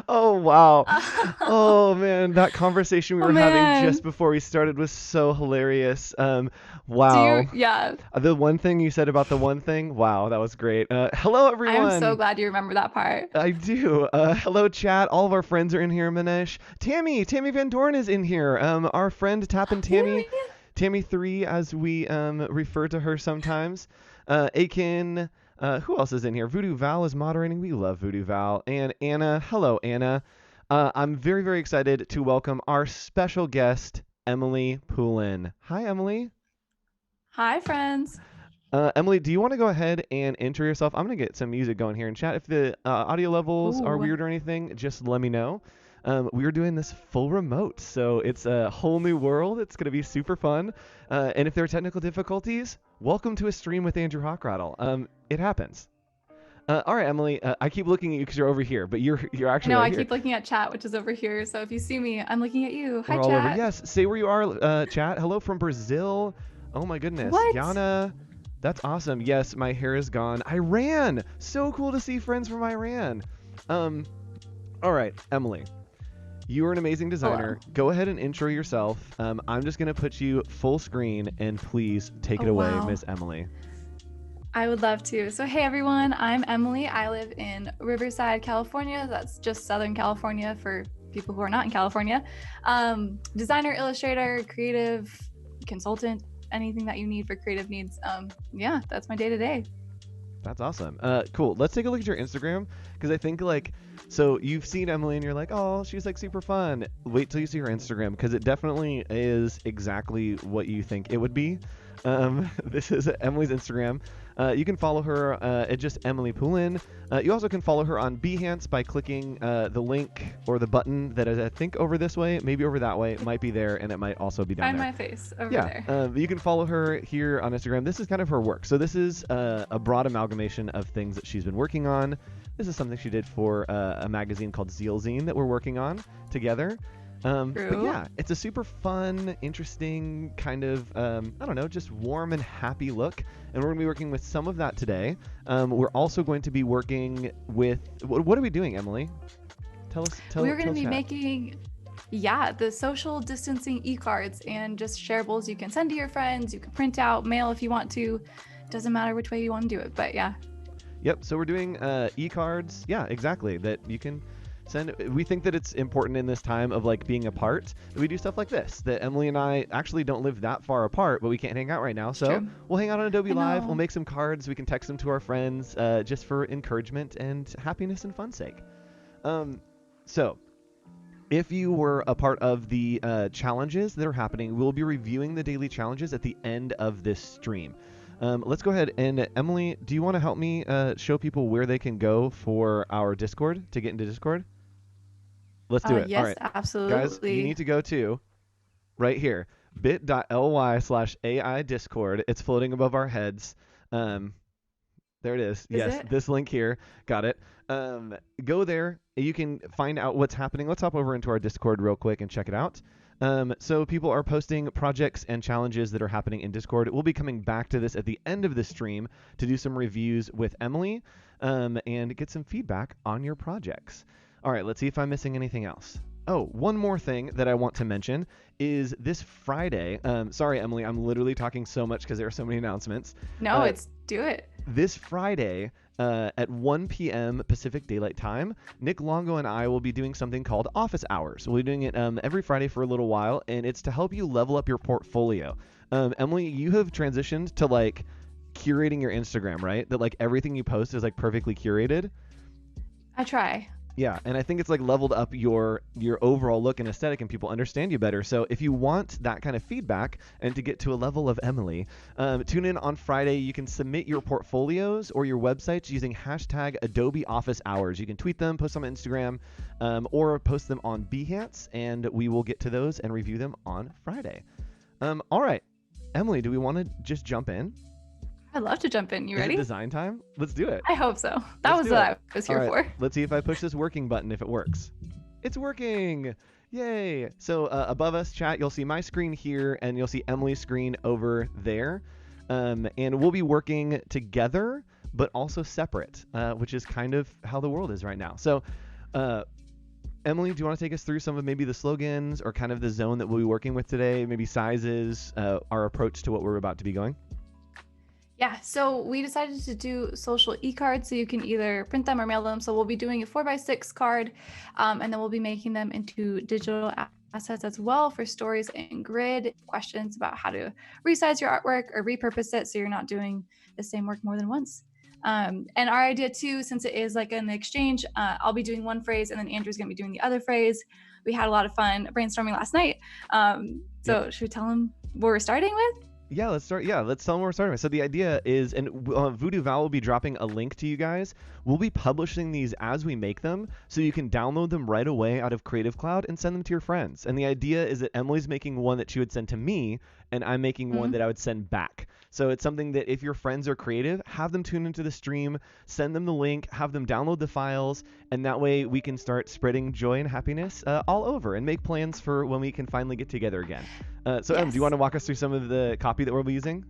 Oh, wow. Oh man, that conversation we Oh were having just man. before we started was so hilarious. Do you, Wow. yeah. The one thing you said about the one thing, wow, that was great. Hello I am so everyone. glad you remember that part. I do. Hello chat. All of our friends are in here, Manish. Tammy Van Dorn is in here. Our friend Tappin' Tammy, Tammy. Tammy 3 as we refer to her sometimes. Aiken, who else is in here? Voodoo Val is moderating. We love Voodoo Val. And Anna. Hello, Anna. I'm very, very excited to welcome our special guest, Emily Poulin. Hi, Emily. Hi, friends. Emily, do you want to go ahead and intro yourself? I'm going to get some music going here in chat. If the audio levels are Ooh. weird or anything, just let me know. We are doing this full remote, so it's a whole new world. It's going to be super fun. And if there are technical difficulties, welcome to a stream with Andrew Hochradel. It happens. All right, Emily. I keep looking at you because you're over here, but you're I actually know right I here. keep looking at chat, which is over here. So if you see me, I'm looking at you. Hi, We're all over. chat. Yes, say where you are, chat. Hello from Brazil. Oh my goodness, What? Yana. That's awesome. Yes, my hair is gone. Iran. So cool to see friends from Iran. Um. All right, Emily. You are an amazing designer. Hello. Go ahead and intro yourself. I'm just gonna put you full screen, and please take Oh, it away, wow. Miss Emily. I would love to. So, hey, everyone. I'm Emily. I live in Riverside, California. That's just Southern California for people who are not in California. Designer, illustrator, creative consultant, anything that you need for creative needs. Yeah, that's my day to day. That's awesome. Cool. Let's take a look at your Instagram because I think so you've seen Emily and you're like, oh, she's like super fun. Wait till you see her Instagram because it definitely is exactly what you think it would be. This is Emily's Instagram. You can follow her at just Emily Poulin. You also can follow her on Behance by clicking the link or the button that is, I think, over this way, maybe over that way. It might be there, and it might also be down Find there. my face over Yeah, there. you can follow her here on Instagram. This is kind of her work. So this is a broad amalgamation of things that she's been working on. This is something she did for a magazine called Zealzine that we're working on together. But True. yeah, it's a super fun, interesting kind of, I don't know, just warm and happy look. And we're going to be working with some of that today. We're also going to be working with, what are we doing, Emily? Tell us, We're going tell to be chat. making, yeah, the social distancing e-cards and just shareables you can send to your friends. You can print out, mail if you want to. Doesn't matter which way you want to do it, but yeah. Yep. So we're doing e-cards. Yeah, exactly. That you can send. We think that it's important in this time of like being apart that we do stuff like this. That Emily and I actually don't live that far apart, but we can't hang out right now. It's So true. we'll hang out on Adobe I Live. We'll know. make some cards. We can text them to our friends just for encouragement and happiness and fun's sake. Um, so if you were a part of the challenges that are happening, we'll be reviewing the daily challenges at the end of this stream. Let's go ahead and Emily, do you want to help me show people where they can go for our Discord to get into Discord? Let's do it. All Yes, right, guys, you absolutely. need to go to right here bit.ly/AI Discord. It's floating above our heads. Um, there it is. Is Yes, it? this link here. Got it. Go there. You can find out what's happening. Let's hop over into our Discord real quick and check it out. So people are posting projects and challenges that are happening in Discord. We'll be coming back to this at the end of the stream to do some reviews with Emily and get some feedback on your projects. All right, let's see if I'm missing anything else. Oh, one more thing that I want to mention is this Friday. Sorry, Emily, I'm literally talking so much because there are so many announcements. No, Uh, it's do it. this Friday at 1 p.m. Pacific Daylight Time, Nick Longo and I will be doing something called Office Hours. We'll be doing it every Friday for a little while, and it's to help you level up your portfolio. Emily, you have transitioned to like curating your Instagram, right? That like everything you post is like perfectly curated. I try. Yeah, and I think it's like leveled up your overall look and aesthetic, and people understand you better. So if you want that kind of feedback and to get to a level of Emily, tune in on Friday. You can submit your portfolios or your websites using hashtag Adobe Office Hours. You can tweet them, post them on Instagram, or post them on Behance, and we will get to those and review them on Friday. All right, Emily, do we want to just jump in? I'd love to jump in. You Is it ready? design time? Let's do it. I hope so. That Let's was do what it. I was All here right, for. let's see if I push this working button if it works. It's working. Yay. So above us, chat, you'll see my screen here and you'll see Emily's screen over there. And we'll be working together but also separate, which is kind of how the world is right now. So, Emily, do you want to take us through some of maybe the slogans or kind of the zone that we'll be working with today, maybe sizes, our approach to what we're about to be going? Yeah, so we decided to do social e-cards, so you can either print them or mail them. So we'll be doing a 4x6 card, and then we'll be making them into digital assets as well for stories and grid. Questions about how to resize your artwork or repurpose it so you're not doing the same work more than once. And our idea too, since it is like an exchange, I'll be doing one phrase and then Andrew's gonna be doing the other phrase. We had a lot of fun brainstorming last night. So should we tell them what we're starting with? Yeah, let's start. Yeah, let's tell them where we're starting with. So the idea is, and Voodoo Val will be dropping a link to you guys. We'll be publishing these as we make them, so you can download them right away out of Creative Cloud and send them to your friends. And the idea is that Emily's making one that she would send to me, and I'm making one that I would send back. So it's something that if your friends are creative, have them tune into the stream, send them the link, have them download the files, and that way we can start spreading joy and happiness all over and make plans for when we can finally get together again. So Em, do you want to walk us through some of the copy that we'll be using?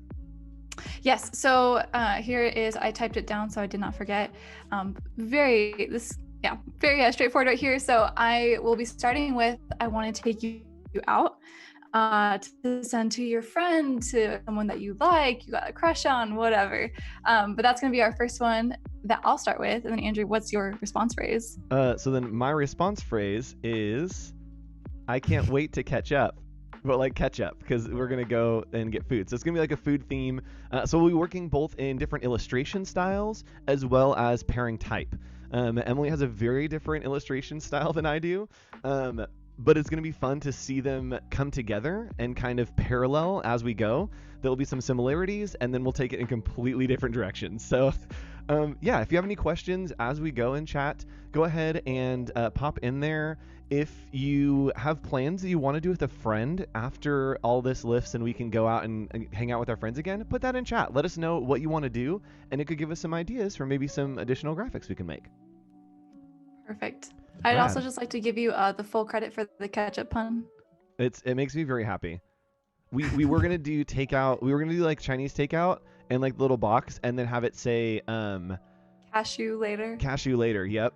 Yes. So here it is. I typed it down so I did not forget. Very straightforward right here. So I will be starting with, I want to take you out to send to your friend, to someone that you like, you got a crush on, whatever. But that's going to be our first one that I'll start with. And then Andrew, what's your response phrase? So then my response phrase is, I can't wait to catch up. But like catch up, because we're going to go and get food. So it's going to be like a food theme. So we'll be working both in different illustration styles as well as pairing type. Emily has a very different illustration style than I do. But it's going to be fun to see them come together and kind of parallel as we go. There'll be some similarities, and then we'll take it in completely different directions. So yeah, if you have any questions as we go in chat, go ahead and pop in there. If you have plans that you want to do with a friend after all this lifts and we can go out and hang out with our friends again, put that in chat. Let us know what you want to do, and it could give us some ideas for maybe some additional graphics we can make. Perfect. I'd also just like to give you the full credit for the ketchup pun. It makes me very happy. We were gonna do takeout. We were gonna do like Chinese takeout and like little box, and then have it say cashew later. Cashew later. Yep.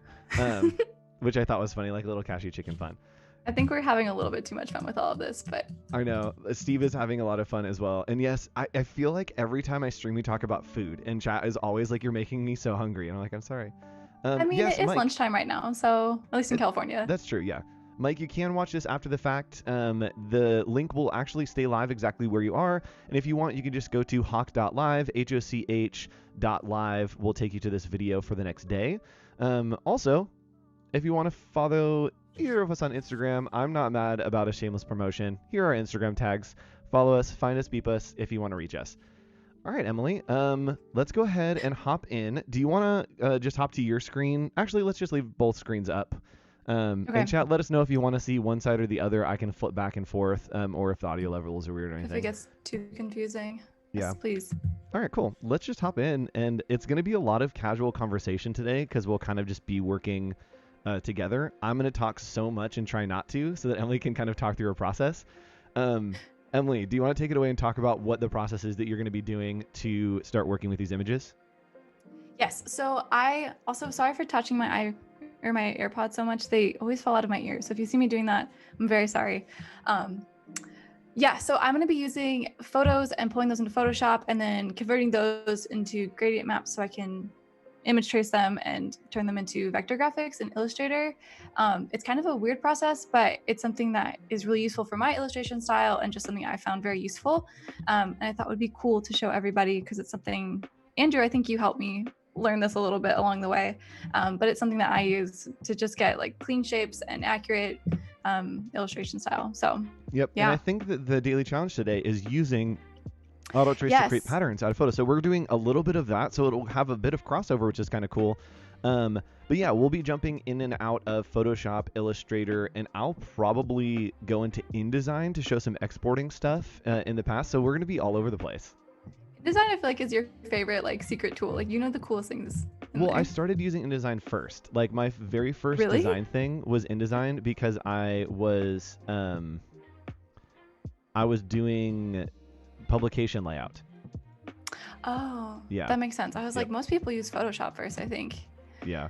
Which I thought was funny, like a little cashew chicken fun. I think we're having a little bit too much fun with all of this, but I know Steve is having a lot of fun as well. And yes, I feel like every time I stream we talk about food, and chat is always like, you're making me so hungry, and I'm like, I'm sorry. I mean, yes, it is Mike, lunchtime right now, so at least in California. That's true, yeah. Mike, you can watch this after the fact. The link will actually stay live exactly where you are. And if you want, you can just go to hoch.live, HOCH.live. We'll take you to this video for the next day. Also, if you want to follow either of us on Instagram, I'm not mad about a shameless promotion. Here are our Instagram tags. Follow us, find us, beep us if you want to reach us. All right, Emily, let's go ahead and hop in. Do you want to just hop to your screen? Actually, let's just leave both screens up. Okay. And chat, let us know if you want to see one side or the other. I can flip back and forth, or if the audio levels are weird or anything. If it gets too confusing, yeah. Yes, please. All right, cool. Let's just hop in, and it's going to be a lot of casual conversation today because we'll kind of just be working together. I'm going to talk so much and try not to, so that Emily can kind of talk through her process. Emily, do you want to take it away and talk about what the process is that you're going to be doing to start working with these images? Yes. So I also, sorry for touching my AirPods so much. They always fall out of my ears. So if you see me doing that, I'm very sorry. Yeah, so I'm going to be using photos and pulling those into Photoshop and then converting those into gradient maps so I can image trace them and turn them into vector graphics in Illustrator. It's kind of a weird process, but it's something that is really useful for my illustration style and just something I found very useful. And I thought would be cool to show everybody because it's something, Andrew, I think you helped me learn this a little bit along the way, but it's something that I use to just get like clean shapes and accurate illustration style. So yep. Yeah. And I think that the daily challenge today is using auto trace to create patterns out of photos. So we're doing a little bit of that, so it'll have a bit of crossover, which is kind of cool. But yeah, we'll be jumping in and out of Photoshop, Illustrator, and I'll probably go into InDesign to show some exporting stuff in the past. So we're going to be all over the place. InDesign, I feel like, is your favorite like secret tool. Like, you know, the coolest things. Well, I started using InDesign first. Like my very first design thing was InDesign because I was doing publication layout. Oh, Yeah. that makes sense. I was Yep. like, most people use Photoshop first, I think. Yeah.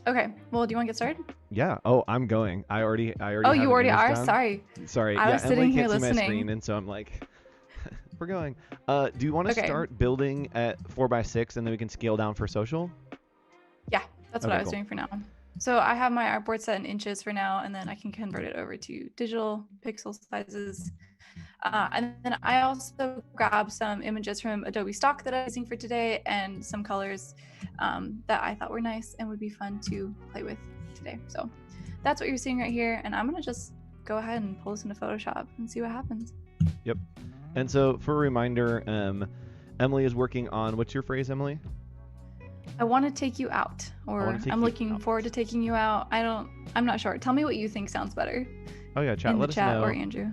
Okay. Well, do you want to get started? Yeah. Oh, I'm going. I already Oh, have you an already image are? done. Sorry. Sorry. I Yeah, was Emily sitting here can't see my listening. screen, and so I'm like, we're going. Do you want to Okay. start building at 4x6, and then we can scale down for social? Yeah, that's what Okay, I was cool. doing for now. So I have my artboard set in inches for now, and then I can convert it over to digital pixel sizes. And then I also grabbed some images from Adobe Stock that I'm using for today and some colors that I thought were nice and would be fun to play with today. So that's what you're seeing right here. And I'm going to just go ahead and pull this into Photoshop and see what happens. Yep. And so for a reminder, Emily is working on, what's your phrase, Emily? I want to take you out, or I'm looking forward to taking you out. I'm not sure. Tell me what you think sounds better. Oh yeah, chat. In Let the us chat know. or Andrew.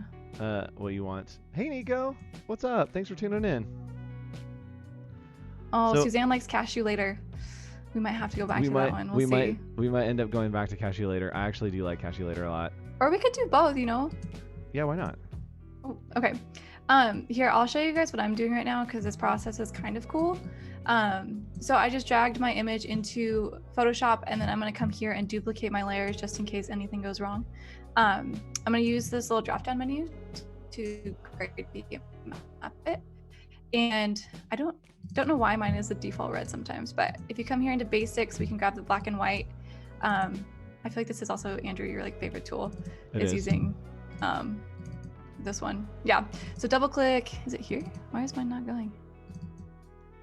What you want. Hey Nico, what's up? Thanks for tuning in. Oh, So, Suzanne likes Cashew Later. We might have to go back to that one. We'll see. We might end up going back to Cashew Later. I actually do like Cashew Later a lot. Or we could do both, you know? Yeah, why not? Oh, okay. Here, I'll show you guys what I'm doing right now because this process is kind of cool. So I just dragged my image into Photoshop, and then I'm going to come here and duplicate my layers just in case anything goes wrong. I'm going to use this little drop down menu to create the map it. And I don't know why mine is the default red sometimes, but if you come here into basics, we can grab the black and white. I feel like this is also, Andrew, your like favorite tool is using this one. Yeah. So double click. Is it here? Why is mine not going?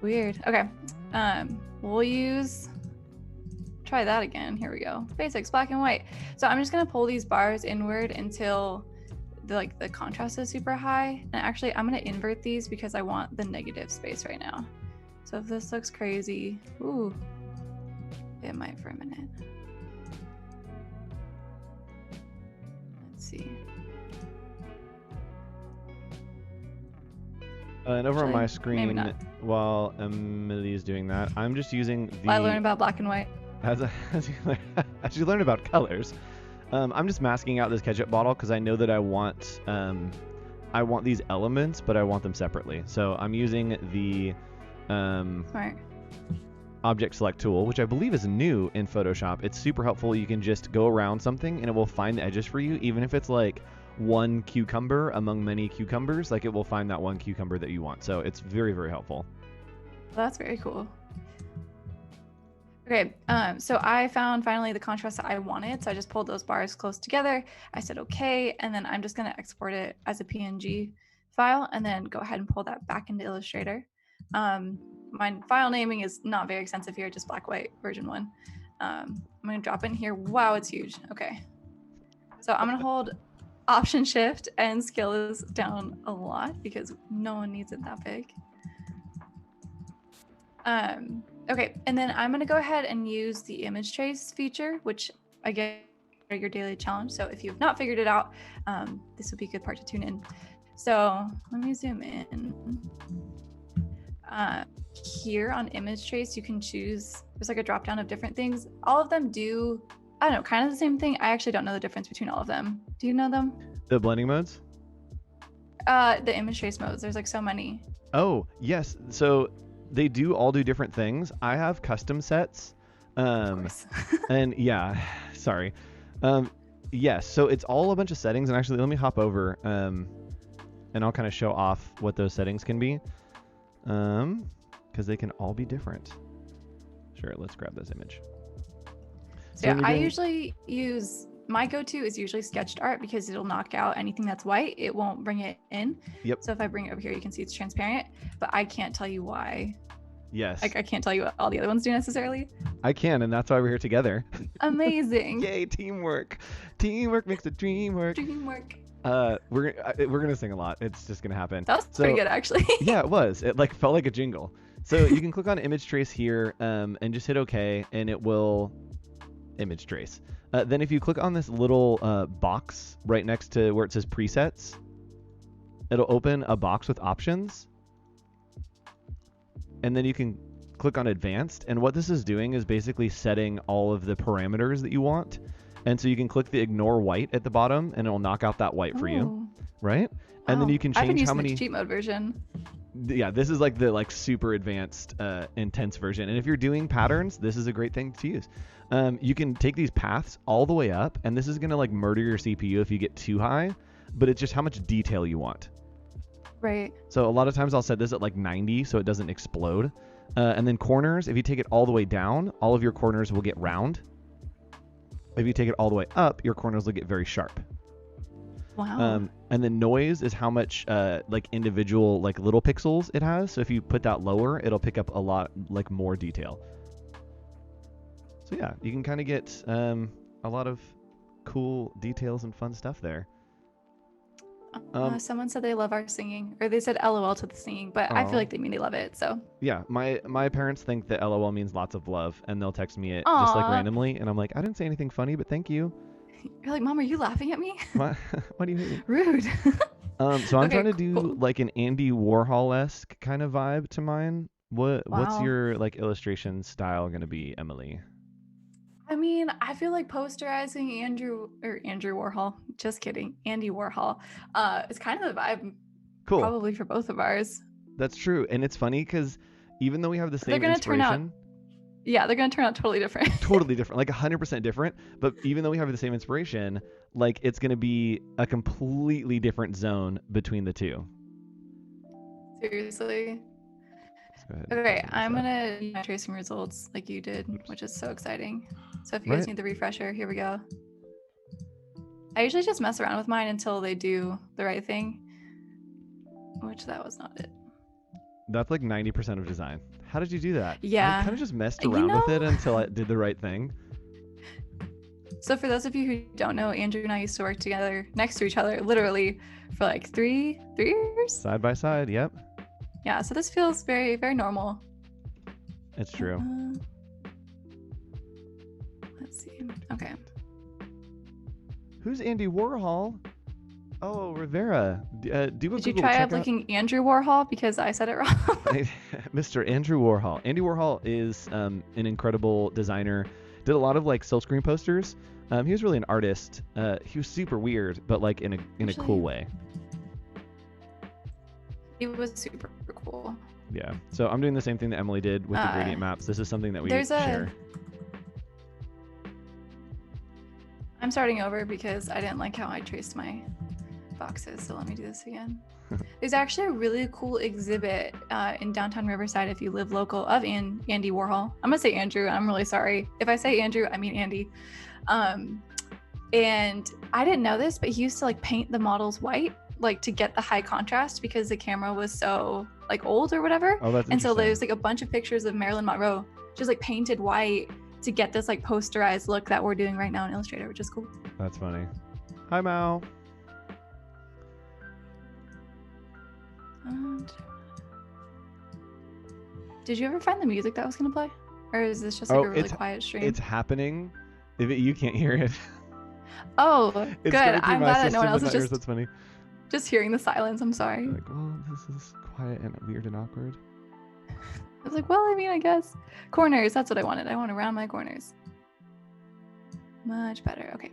Weird. Okay. We'll try that again. Here we go. Basics, black and white. So I'm just gonna pull these bars inward until the contrast is super high. And actually I'm gonna invert these because I want the negative space right now. So if this looks crazy, ooh, it might for a minute. Let's see. And over on my screen, while Emily is doing that, I'm just using the... I learned about black and white. As you learn about colors, I'm just masking out this ketchup bottle because I know that I want these elements, but I want them separately. So I'm using the Smart. Object Select tool, which I believe is new in Photoshop. It's super helpful. You can just go around something and it will find the edges for you, even if it's like one cucumber among many cucumbers. Like it will find that one cucumber that you want. So it's very, very helpful. Well, that's very cool. Okay, so I found finally the contrast that I wanted. So I just pulled those bars close together. I said okay, and then I'm just going to export it as a PNG file and then go ahead and pull that back into Illustrator. My file naming is not very extensive here, just black white version 1. I'm going to drop in here. Wow, it's huge. Okay, so I'm going to hold Option Shift and scale this down a lot because no one needs it that big. Okay, and then I'm going to go ahead and use the image trace feature, which I get your daily challenge. So if you've not figured it out, this would be a good part to tune in. So let me zoom in. Here on image trace, you can choose, there's like a drop down of different things. All of them do, I don't know, kind of the same thing. I actually don't know the difference between all of them. Do you know them? The blending modes? The image trace modes, there's like so many. Oh, yes. So they do all do different things. I have custom sets. And yeah, sorry. Yes, so it's all a bunch of settings. And actually, let me hop over and I'll kind of show off what those settings can be. Because they can all be different. Sure, let's grab this image. So yeah, I usually use, my go-to is usually sketched art because it'll knock out anything that's white. It won't bring it in. Yep. So if I bring it over here, you can see it's transparent, but I can't tell you why. Yes. Like I can't tell you what all the other ones do necessarily. I can, and that's why we're here together. Amazing. Yay, teamwork. Teamwork makes the dream work. Dreamwork. We're gonna sing a lot. It's just gonna happen. That was pretty good, actually. Yeah, it was. It like felt like a jingle. So you can click on image trace here, and just hit OK, and it will image trace. Then if you click on this little box right next to where it says presets, it'll open a box with options. And then you can click on advanced. And what this is doing is basically setting all of the parameters that you want. And so you can click the ignore white at the bottom and it'll knock out that white for you. Right? And then you can change how many... the cheat mode version. Yeah, this is like the like super advanced, intense version. And if you're doing patterns, this is a great thing to use. You can take these paths all the way up, and this is gonna like murder your CPU if you get too high, but it's just how much detail you want. Right. So a lot of times I'll set this at like 90 so it doesn't explode. And then corners, if you take it all the way down, all of your corners will get round. If you take it all the way up, your corners will get very sharp. Wow. And then noise is how much like individual like little pixels it has. So if you put that lower, it'll pick up a lot like more detail. So yeah, you can kind of get a lot of cool details and fun stuff there. Someone said they love our singing, or they said LOL to the singing, but I feel like they mean they love it. So yeah, my parents think that LOL means lots of love, and they'll text me it Aww. just like randomly, and I'm like, I didn't say anything funny, but thank you. You're like, Mom, are you laughing at me? What do you hate? Rude. So I'm Okay, trying to do cool. like an Andy Warhol-esque kind of vibe to mine. What's Wow. your like illustration style gonna be, Emily? I mean, I feel like posterizing Andrew Warhol. Just kidding, Andy Warhol. It's kind of the vibe, Cool. probably for both of ours. That's true, and it's funny because even though we have the They're same gonna turn out. inspiration, Yeah, they're gonna turn out totally different. totally different, like 100% different. But even though we have the same inspiration, like it's gonna be a completely different zone between the two. Seriously. Let's go ahead and Okay, open this I'm up. gonna use my tracing results like you did, Oops. which is so exciting. So if you guys Right. need the refresher, here we go. I usually just mess around with mine until they do the right thing, which that was not it. That's like 90% of design. How did you do that? Yeah. I kind of just messed You around with it know- until I did the right thing. So for those of you who don't know, Andrew and I used to work together next to each other, literally for like three years. Side by side, yep. Yeah, so this feels very, very normal. It's true. Let's see. Okay. Who's Andy Warhol? Oh, Rivera. Do a Did Google. you try check out looking Andrew Warhol because I said it wrong? Mr. Andrew Warhol. Andy Warhol is an incredible designer. Did a lot of like silk screen posters. He was really an artist. He was super weird, but like in a cool way. He was super cool. Yeah. So I'm doing the same thing that Emily did with the gradient maps. This is something that we share. I'm starting over because I didn't like how I traced my boxes. So let me do this again. There's actually a really cool exhibit in downtown Riverside if you live local of Andy Warhol. I'm gonna say Andrew. I'm really sorry. If I say Andrew, I mean Andy. And I didn't know this, but he used to like paint the models white, like to get the high contrast because the camera was so like old or whatever. Oh, that's and so interesting. there's like a bunch of pictures of Marilyn Monroe just like painted white to get this like posterized look that we're doing right now in Illustrator, which is cool. That's funny. Hi, Mao. And did you ever find the music that was gonna play, or is this just like a really quiet stream? It's happening. You can't hear it. Oh, It's good. going through I'm my glad that no one system, else but is not yours. That's funny. just hearing the silence. I'm sorry. Like, well, this is quiet and weird and awkward. I was like, well, I mean, I guess corners. That's what I wanted. I want to round my corners. Much better. Okay.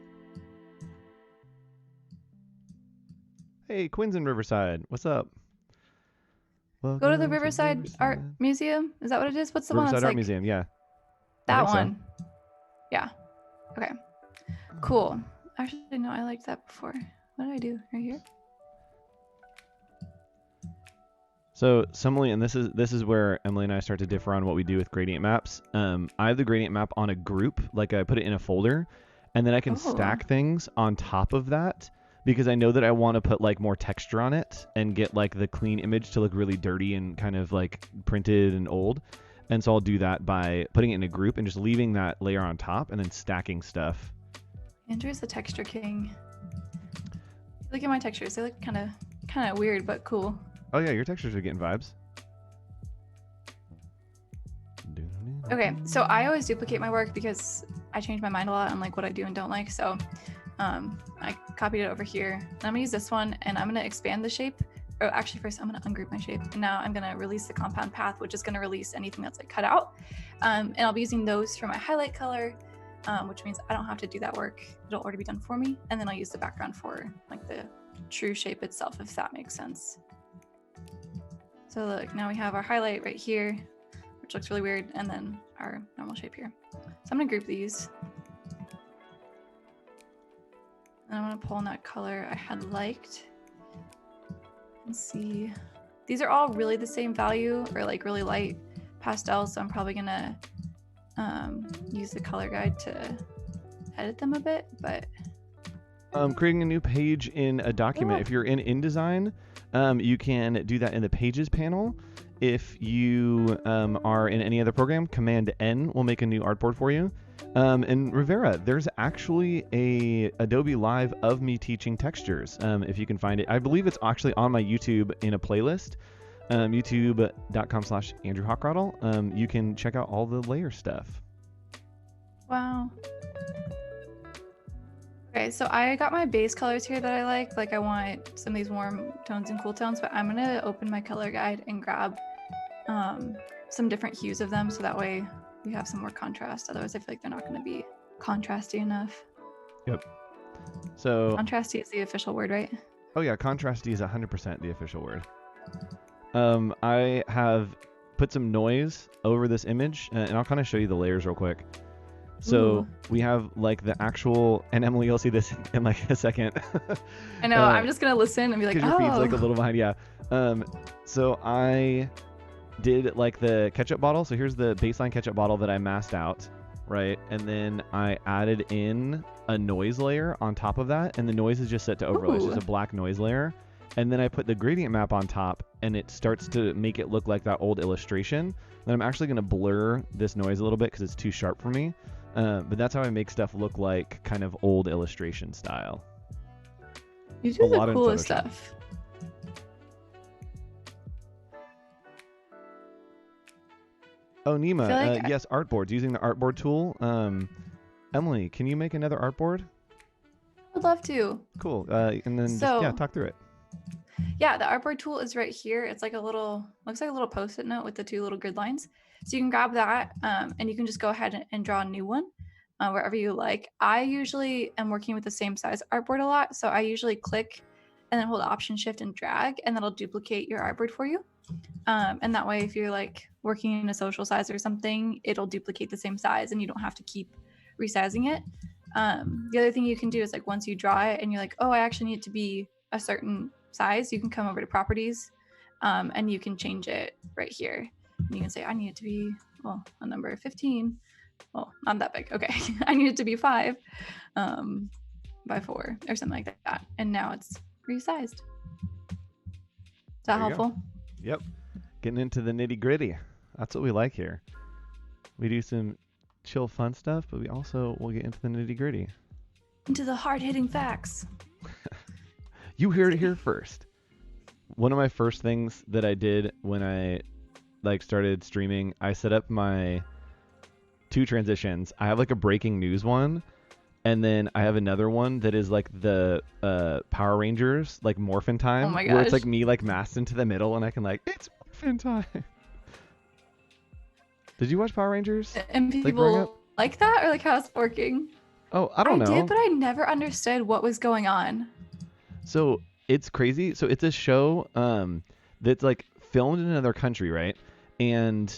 Hey, Quinn's in Riverside. What's up? Go to the Riverside Art Museum. Is that what it is? What's the one Riverside that's Art like Museum, yeah. that think so. one? Yeah. Okay. Cool. Actually, no, I liked that before. What did I do right here? So similarly, and this is where Emily and I start to differ on what we do with gradient maps. I have the gradient map on a group, like I put it in a folder, and then I can stack things on top of that because I know that I want to put like more texture on it and get like the clean image to look really dirty and kind of like printed and old. And so I'll do that by putting it in a group and just leaving that layer on top and then stacking stuff. Andrew's the texture king. Look at my textures. They look kind of weird, but cool. Oh yeah, your textures are getting vibes. Okay, so I always duplicate my work because I change my mind a lot on like what I do and don't like. So I copied it over here. And I'm gonna use this one and I'm gonna expand the shape. Oh, actually first I'm gonna ungroup my shape. And now I'm gonna release the compound path, which is gonna release anything that's like cut out. And I'll be using those for my highlight color, which means I don't have to do that work. It'll already be done for me. And then I'll use the background for like the true shape itself, if that makes sense. So look, now we have our highlight right here, which looks really weird, and then our normal shape here. So I'm gonna group these. And I'm gonna pull in that color I had liked. And see. These are all really the same value, or like really light pastels, so I'm probably gonna use the color guide to edit them a bit, but creating a new page in a document. If you're in InDesign, you can do that in the Pages panel. If you are in any other program, Command N will make a new artboard for you. In Rivera, there's actually a Adobe Live of me teaching textures. If you can find it, I believe it's actually on my YouTube in a playlist, youtube.com/Andrew Hochradel. You can check out all the layer stuff. Wow. Okay, so I got my base colors here that I like. Like I want some of these warm tones and cool tones, but I'm gonna open my color guide and grab some different hues of them, so that way we have some more contrast. Otherwise, I feel like they're not gonna be contrasty enough. Yep. So contrasty is the official word, right? Oh yeah, contrasty is 100% the official word. I have put some noise over this image, and I'll kind of show you the layers real quick. So we have like the actual, and Emily, you'll see this in like a second. I know, I'm just gonna listen and be like, oh. Your feed's like a little behind, yeah. So I did like the ketchup bottle. So here's the baseline ketchup bottle that I masked out, right? And then I added in a noise layer on top of that, and the noise is just set to overlay. It's just a black noise layer. And then I put the gradient map on top, and it starts to make it look like that old illustration. Then I'm actually gonna blur this noise a little bit because it's too sharp for me. But that's how I make stuff look like kind of old illustration style. You do the coolest stuff. Oh, Nima, like yes, artboards, using the artboard tool. Emily, can you make another artboard? I'd love to. Cool. And then just talk through it. Yeah, the artboard tool is right here. It's like looks like a little post-it note with the two little grid lines. So you can grab that and you can just go ahead and draw a new one wherever you like. I usually am working with the same size artboard a lot. So I usually click and then hold Option Shift and drag, and that'll duplicate your artboard for you. And that way, if you're like working in a social size or something, it'll duplicate the same size and you don't have to keep resizing it. The other thing you can do is like once you draw it and you're like, oh, I actually need it to be a certain size, you can come over to properties and you can change it right here. And you can say, I need it to be, a number 15. Well, not that big. Okay. I need it to be 5 by 4 or something like that. And now it's resized. Is that helpful? Yep. Getting into the nitty gritty. That's what we like here. We do some chill fun stuff, but we also will get into the nitty gritty. Into the hard hitting facts. You heard it here first. One of my first things that I did when I started streaming, I set up my 2 transitions. I have like a breaking news one, and then I have another one that is like the Power Rangers like Morphin Time, where it's like me like masked into the middle, and I can like, it's Morphin Time. Did you watch Power Rangers? And people like that, or like how it's working? Oh, I don't know. I did, but I never understood what was going on. So it's crazy. So it's a show that's like filmed in another country, right? And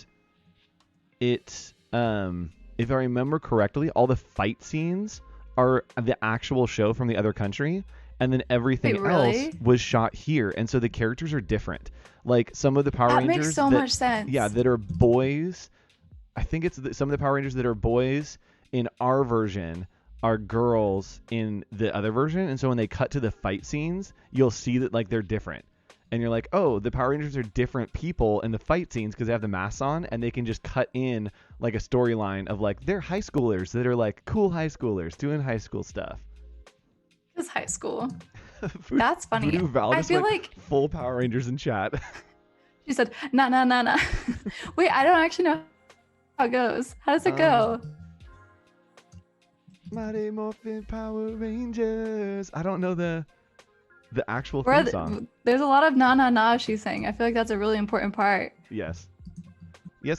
it, if I remember correctly, all the fight scenes are the actual show from the other country, and then everything else was shot here. And so the characters are different. Like some of the Power Rangers makes so much sense. Yeah, that are boys. I think it's some of the Power Rangers that are boys in our version are girls in the other version. And so when they cut to the fight scenes, you'll see that like they're different. And you're like, oh, the Power Rangers are different people in the fight scenes because they have the masks on, and they can just cut in like a storyline of like they're high schoolers that are like cool high schoolers doing high school stuff. It's high school. That's funny. I feel like full Power Rangers in chat. She said, nah. Wait, I don't actually know how it goes. How does it go? Mighty Morphin Power Rangers. I don't know the actual theme song. There's a lot of na she's saying. I feel like that's a really important part. Yes,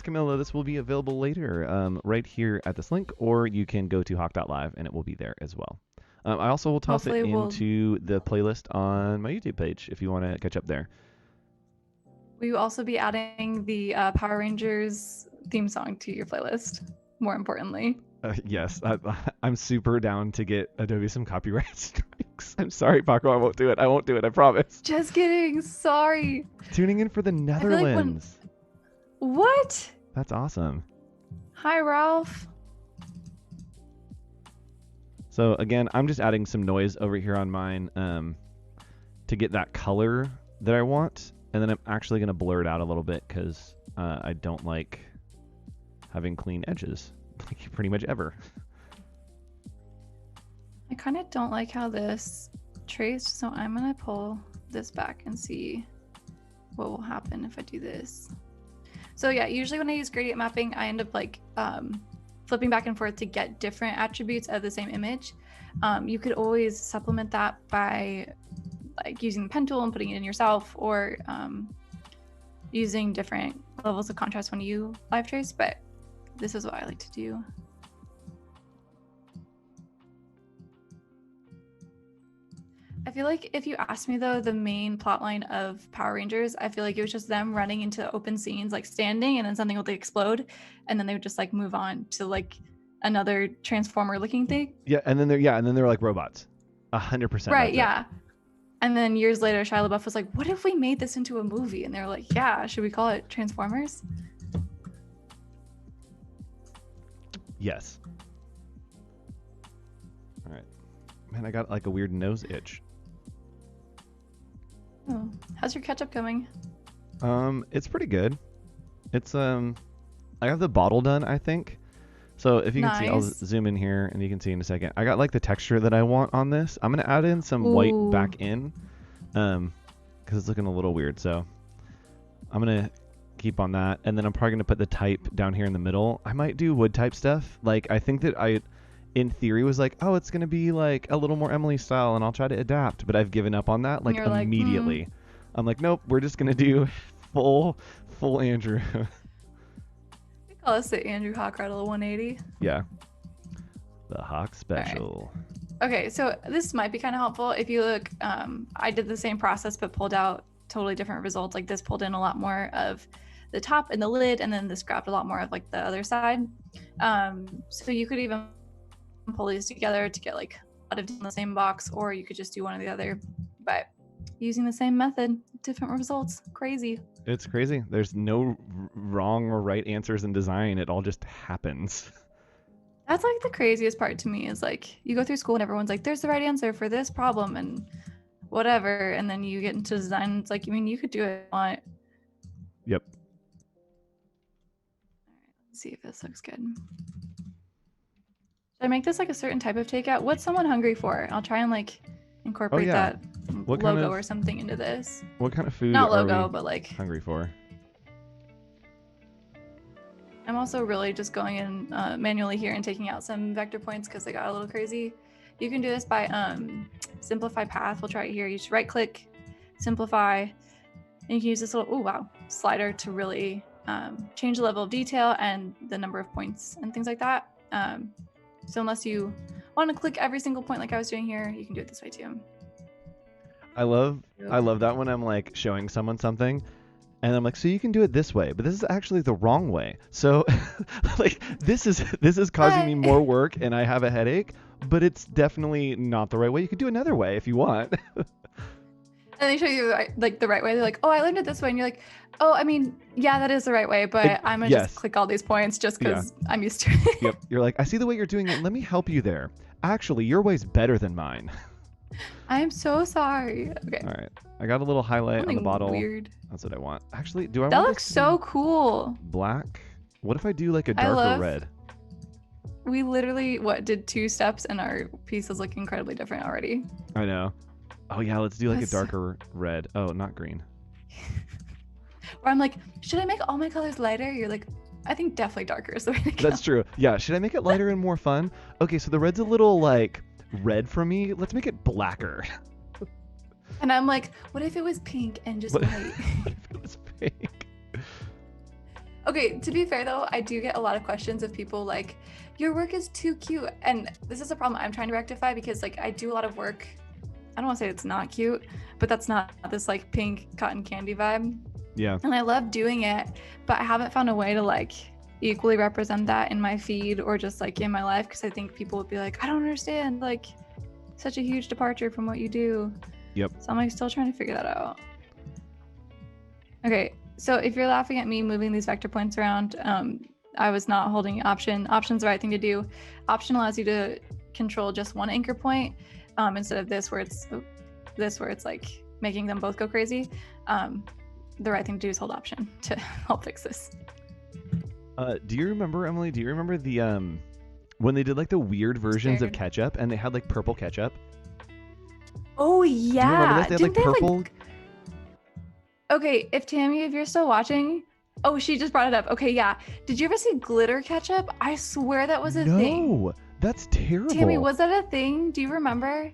Camilla, this will be available later right here at this link, or you can go to hawk.live and it will be there as well. I also will toss it into the playlist on my YouTube page if you want to catch up there. Will you also be adding the Power Rangers theme song to your playlist? More importantly. Yes, I'm super down to get Adobe some copyright strikes. I'm sorry, Paco, I won't do it. I won't do it, I promise. Just kidding. Sorry. Tuning in for the I feel like when. Netherlands. What? That's awesome. Hi, Ralph. So again, I'm just adding some noise over here on mine to get that color that I want. And then I'm actually going to blur it out a little bit because I don't like having clean edges, like pretty much ever. I kind of don't like how this traced, so I'm going to pull this back and see what will happen if I do this. So yeah, usually when I use gradient mapping, I end up like flipping back and forth to get different attributes of the same image. You could always supplement that by like using the pen tool and putting it in yourself, or using different levels of contrast when you live trace, but this is what I like to do. I feel like if you ask me though, the main plotline of Power Rangers, I feel like it was just them running into open scenes, like standing, and then something would explode, and then they would just like move on to like another transformer looking thing. Yeah, and then they're like robots. 100%. Right, yeah. And then years later, Shia LaBeouf was like, what if we made this into a movie? And they were like, yeah, should we call it Transformers? Yes. All right. Man, I got like a weird nose itch. Oh, how's your ketchup coming? It's pretty good. It's I have the bottle done, I think. So if you can see, I'll zoom in here and you can see in a second. I got like the texture that I want on this. I'm gonna add in some white back in, because it's looking a little weird. So I'm gonna keep on that, and then I'm probably gonna put the type down here in the middle. I might do wood type stuff. Like I think that I, in theory, was like, oh, it's gonna be like a little more Emily style, and I'll try to adapt. But I've given up on that like immediately. Like, I'm like, nope, we're just gonna do full Andrew. Call us the Andrew Hochradel 180. Yeah. The Hawk Special. Right. Okay, so this might be kind of helpful. If you look, I did the same process but pulled out totally different results. Like this pulled in a lot more of the top and the lid, and then this grabbed a lot more of like the other side. So you could even pull these together to get like a lot of in the same box, or you could just do one or the other. But using the same method, different results. Crazy. It's crazy. There's no wrong or right answers in design. It all just happens. That's like the craziest part to me is like you go through school and everyone's like, there's the right answer for this problem and whatever. And then you get into design and it's like, I mean, you could do it on. Yep. All right, let's see if this looks good. Should I make this like a certain type of takeout? What's someone hungry for? I'll try and like incorporate that logo or something into this. What kind of food Not logo, but like hungry for? I'm also really just going in manually here and taking out some vector points because they got a little crazy. You can do this by simplify path. We'll try it here. You just right click, simplify, and you can use this little slider to really change the level of detail and the number of points and things like that. So unless you want to click every single point like I was doing here, you can do it this way too. I love that when I'm like showing someone something and I'm like, so you can do it this way, but this is actually the wrong way. So like this is causing me more work and I have a headache, but it's definitely not the right way. You could do another way if you want. And they show you the right way. They're like, oh, I learned it this way. And you're like, oh, I mean, yeah, that is the right way, but I'm going to just click all these points just because I'm used to it. Yep. You're like, I see the way you're doing it. Let me help you there. Actually, your way's better than mine. I am so sorry. Okay. All right. I got a little highlight on the bottle. Weird. That's what I want. Actually, do I want that looks so cool. Black? What if I do like a darker red? We literally, did 2 steps and our pieces look incredibly different already. I know. Oh yeah, let's do like a darker red. Oh, not green. Or I'm like, should I make all my colors lighter? You're like, I think definitely darker is the way to go. That's true. Yeah, should I make it lighter and more fun? Okay, so the red's a little like red for me. Let's make it blacker. And I'm like, what if it was pink and just white? What if it was pink? Okay, to be fair though, I do get a lot of questions of people like, your work is too cute. And this is a problem I'm trying to rectify because like I do a lot of work. I don't want to say it's not cute, but that's not this like pink cotton candy vibe. Yeah. And I love doing it, but I haven't found a way to like equally represent that in my feed or just like in my life, because I think people would be like, I don't understand, like such a huge departure from what you do. Yep. So I'm like still trying to figure that out. Okay, so if you're laughing at me moving these vector points around, I was not holding Option. Option's the right thing to do. Option allows you to control just one anchor point instead of this where it's like making them both go crazy. The right thing to do is hold Option to help fix this. Do you remember, Emily? Do you remember the when they did like the weird versions of ketchup and they had like purple ketchup? Oh Do you remember yeah. this? They had like purple. Okay, if you're still watching, oh, she just brought it up. Okay, yeah. Did you ever see glitter ketchup? I swear that was a thing. No, that's terrible. Tammy, was that a thing? Do you remember?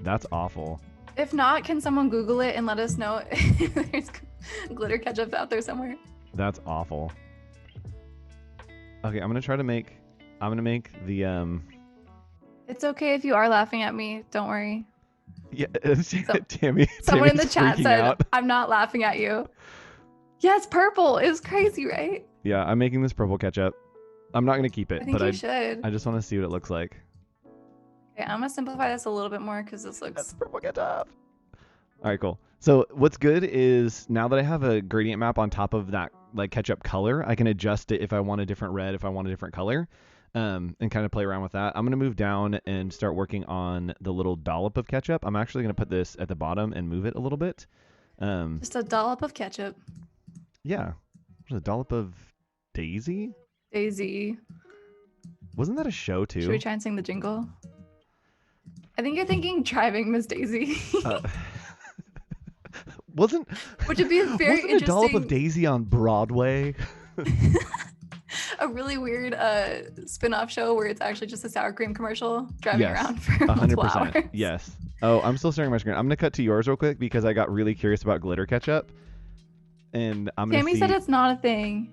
That's awful. If not, can someone Google it and let us know if there's glitter ketchup out there somewhere? That's awful. Okay, I'm gonna make the It's okay if you are laughing at me. Don't worry. Yeah, Tammy. Someone in the chat said, out. I'm not laughing at you. Yeah, it's purple. It was crazy, right? Yeah, I'm making this purple ketchup. I'm not gonna keep it, but you should. I just want to see what it looks like. Okay, I'm gonna simplify this a little bit more because this looks. That's purple ketchup. All right, cool. So what's good is now that I have a gradient map on top of that like ketchup color, I can adjust it if I want a different red, if I want a different color, and kind of play around with that. I'm gonna move down and start working on the little dollop of ketchup. I'm actually gonna put this at the bottom and move it a little bit. Just a dollop of ketchup. Yeah, there's a dollop of Daisy. Daisy. Wasn't that a show too? Should we try and sing the jingle? I think you're thinking Driving Miss Daisy. Which would be very interesting. A dollop of Daisy on Broadway? A really weird spin-off show where it's actually just a sour cream commercial driving around for 100%. hours. Yes. Oh, I'm still sharing my screen. I'm gonna cut to yours real quick because I got really curious about glitter ketchup, and I'm gonna. Tammy said it's not a thing.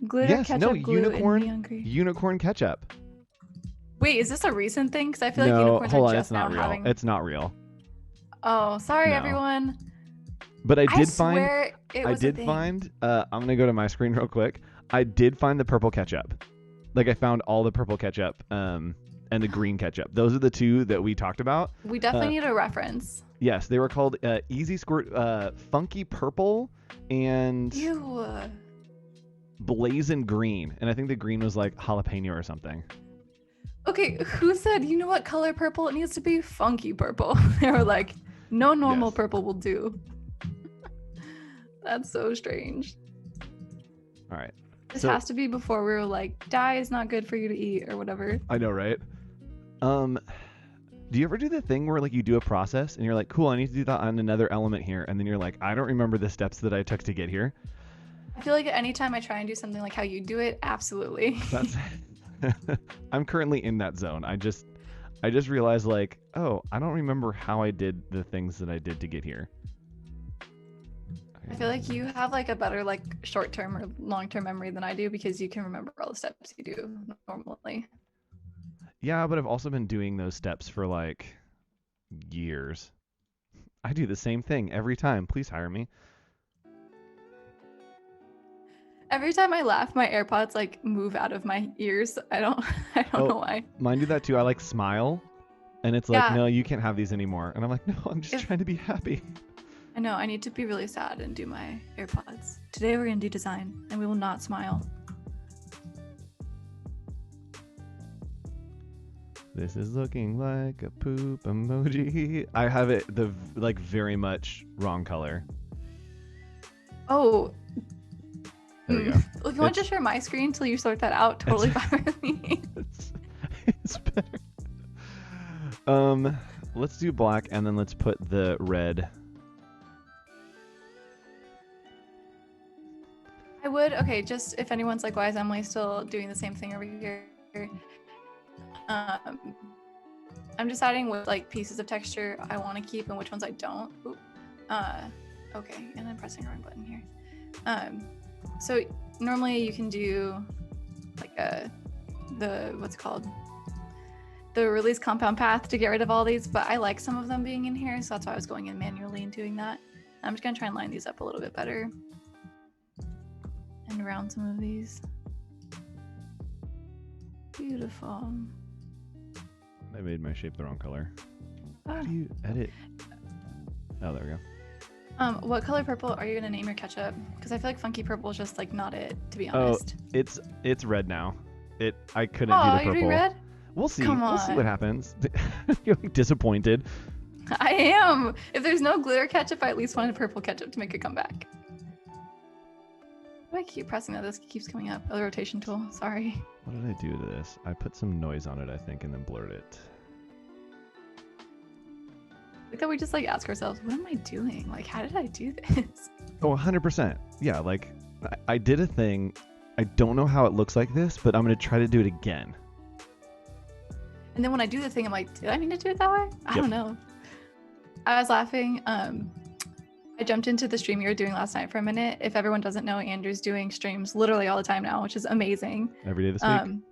Glitter ketchup, unicorn ketchup. Wait, is this a recent thing? Because I feel like unicorns are just now having. It's not real. Oh, sorry, everyone. But I did find. I'm gonna go to my screen real quick. I did find the purple ketchup. Like I found all the purple ketchup, and the green ketchup. Those are the two that we talked about. We definitely need a reference. Yes, they were called Easy Squirt, Funky Purple, and Blazing Green. And I think the green was like jalapeno or something. Okay, who said, you know what color purple? It needs to be funky purple. They were like, no normal purple will do. That's so strange. All right. This has to be before we were like, dye is not good for you to eat or whatever. I know, right? Do you ever do the thing where like you do a process and you're like, cool, I need to do that on another element here, and then you're like, I don't remember the steps that I took to get here? I feel like anytime I try and do something like how you do it, absolutely. That's I'm currently in that zone. I just realized like, oh, I don't remember how I did the things that I did to get here. I feel like you have like a better like short-term or long-term memory than I do because you can remember all the steps you do normally. Yeah, but I've also been doing those steps for like years. I do the same thing every time. Please hire me. Every time I laugh, my AirPods like move out of my ears. I don't know why. Mine do that too. I like smile and it's like, no, you can't have these anymore. And I'm like, no, I'm just trying to be happy. I know, I need to be really sad and do my AirPods. Today we're gonna do design and we will not smile. This is looking like a poop emoji. I have it the like very much wrong color. Oh. There we go. If you want to share my screen until you sort that out, totally fine with me. It's better. Let's do black and then let's put the red. I would, okay, just if anyone's like, why is Emily still doing the same thing over here? I'm deciding what like pieces of texture I want to keep and which ones I don't. Okay, and I'm pressing the wrong button here. So normally you can do like the the release compound path to get rid of all these, but I like some of them being in here, so that's why I was going in manually and doing that. I'm just gonna try and line these up a little bit better and round some of these. Beautiful. I made my shape the wrong color. How do you edit? Oh, there we go. What color purple are you gonna name your ketchup? Because I feel like funky purple is just like not it, to be honest. Oh, it's red now. I couldn't do the purple. You're doing red? We'll see. Come on. We'll see what happens. You're like disappointed. I am. If there's no glitter ketchup, I at least wanted purple ketchup to make a comeback. Why do I keep pressing that? This keeps coming up. Oh, the rotation tool. Sorry. What did I do to this? I put some noise on it, I think, and then blurred it. Like that we just like ask ourselves, what am I doing? Like, how did I do this? Oh, 100%. Yeah, like I did a thing. I don't know how it looks like this, but I'm going to try to do it again. And then when I do the thing, I'm like, did I mean to do it that way? I don't know. I was laughing. I jumped into the stream you were doing last night for a minute. If everyone doesn't know, Andrew's doing streams literally all the time now, which is amazing. Every day this week?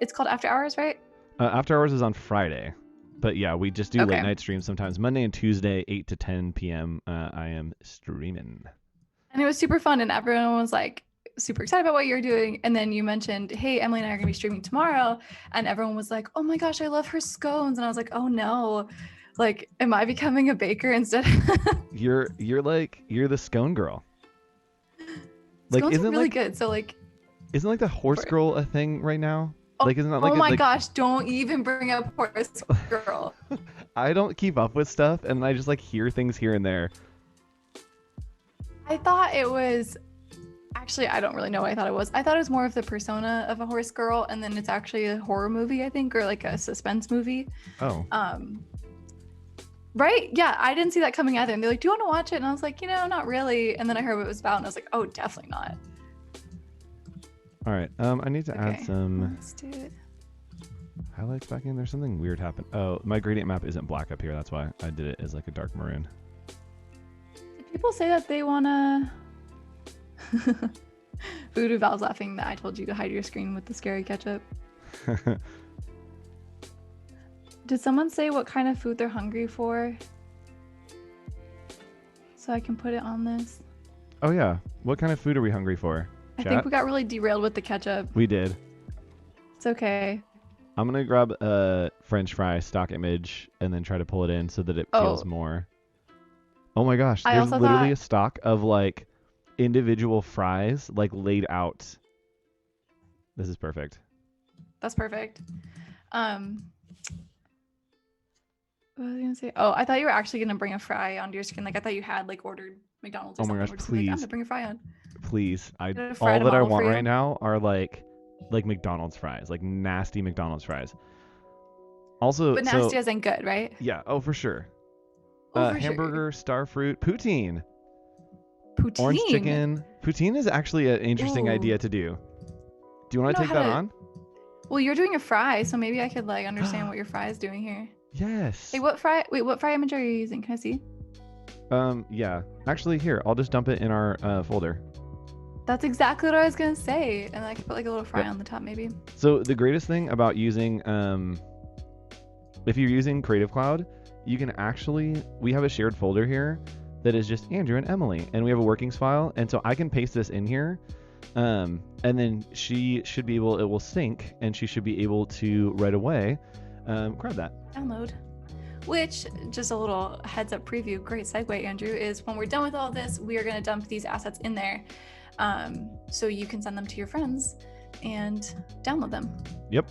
It's called After Hours, right? After Hours is on Friday. But yeah, we just do late night streams sometimes. Monday and Tuesday, 8 to 10 p.m. I am streaming. And it was super fun. And everyone was like super excited about what you're doing. And then you mentioned, hey, Emily and I are going to be streaming tomorrow. And everyone was like, oh my gosh, I love her scones. And I was like, oh no. Like, am I becoming a baker instead? You're the scone girl. Like, scones are really good. So like, isn't like the horse girl a thing right now? Like, isn't that like? Oh my gosh! Don't even bring up horse girl. I don't keep up with stuff, and I just like hear things here and there. I thought it was. Actually, I don't really know what I thought it was. I thought it was more of the persona of a horse girl, and then it's actually a horror movie, I think, or like a suspense movie. Oh. Right? Yeah, I didn't see that coming either. And they're like, "Do you want to watch it?" And I was like, not really. And then I heard what it was about, and I was like, "Oh, definitely not." All right. I need to add some. Let's do it. Highlights back in. There's something weird happened. Oh, my gradient map isn't black up here. That's why I did it as like a dark maroon. Did people say that they wanna? Voodoo Val's laughing that I told you to hide your screen with the scary ketchup. Did someone say what kind of food they're hungry for? So I can put it on this. Oh yeah. What kind of food are we hungry for? Chat? I think we got really derailed with the ketchup. We did. It's okay. I'm gonna grab a French fry stock image and then try to pull it in so that it feels more. Oh my gosh, there's literally a stock of like individual fries like laid out. This is perfect. That's perfect. What was I gonna say? Oh, I thought you were actually gonna bring a fry onto your screen. Like I thought you had like ordered McDonald's or something. Oh my gosh, please. Like, I'm gonna bring a fry on. Please. All that I want right now are like McDonald's fries, like nasty McDonald's fries. Also, but nasty as in good, right? Yeah. Oh, for sure. For hamburger, starfruit, poutine. Poutine. Orange chicken. Poutine is actually an interesting idea to do. Do you want to take that on? Well, you're doing a fry, so maybe I could like understand what your fry is doing here. Yes. Hey, what fry image are you using? Can I see? Yeah. Actually, here, I'll just dump it in our folder. That's exactly what I was gonna say, and I could put like a little fry on the top, maybe. So the greatest thing about using, if you're using Creative Cloud, you can we have a shared folder here that is just Andrew and Emily, and we have a workings file, and so I can paste this in here, and then it will sync, and she should be able to right away grab that. Download. Which, just a little heads up preview, great segue, Andrew, is when we're done with all this, we are going to dump these assets in there. So you can send them to your friends and download them. Yep.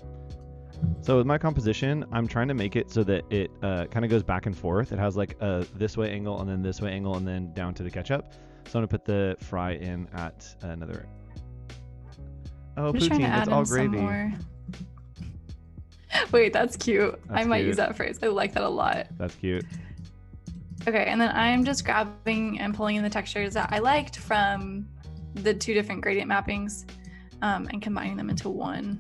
So with my composition, I'm trying to make it so that it kind of goes back and forth. It has like a this way angle and then this way angle and then down to the ketchup. So I'm going to put the fry in at another. Oh, poutine, it's all gravy. Wait, that's cute. I might use that phrase. I like that a lot. That's cute. Okay, and then I'm just grabbing and pulling in the textures that I liked from the two different gradient mappings and combining them into one.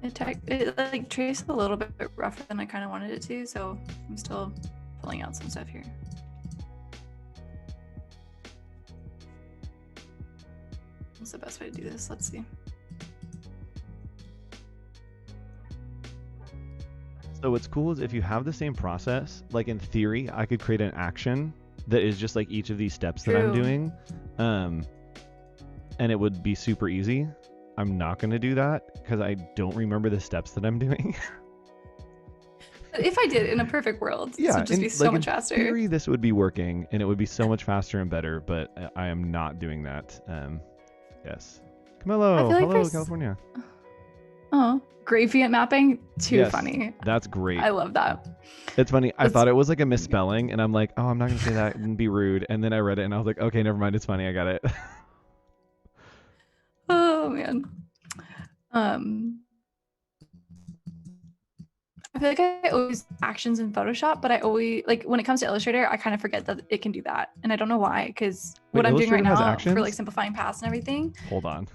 It like traced a little bit rougher than I kind of wanted it to, so I'm still pulling out some stuff here. What's the best way to do this? Let's see. So what's cool is if you have the same process, like in theory, I could create an action that is just like each of these steps that I'm True. doing, and it would be super easy. I'm not going to do that because I don't remember the steps that I'm doing. But if I did in a perfect word, Yeah, this would just be so much faster. In theory, this would be working, and it would be so much faster and better, but I am not doing that. Yes. Camilo, I feel like hello, there's- California. Oh, gradient mapping, too Yes, funny. That's great. I love that. It's funny. I That's- thought it was like a misspelling, and I'm like, oh, I'm not going to say that and be rude. And then I read it, and I was like, okay, never mind. It's funny. I got it. Oh, man. I feel like I always use actions in Photoshop, but I always, like, when it comes to Illustrator, I kind of forget that it can do that. And I don't know why, because what I'm doing right Illustrator has now actions? for, like, simplifying paths and everything. Hold on.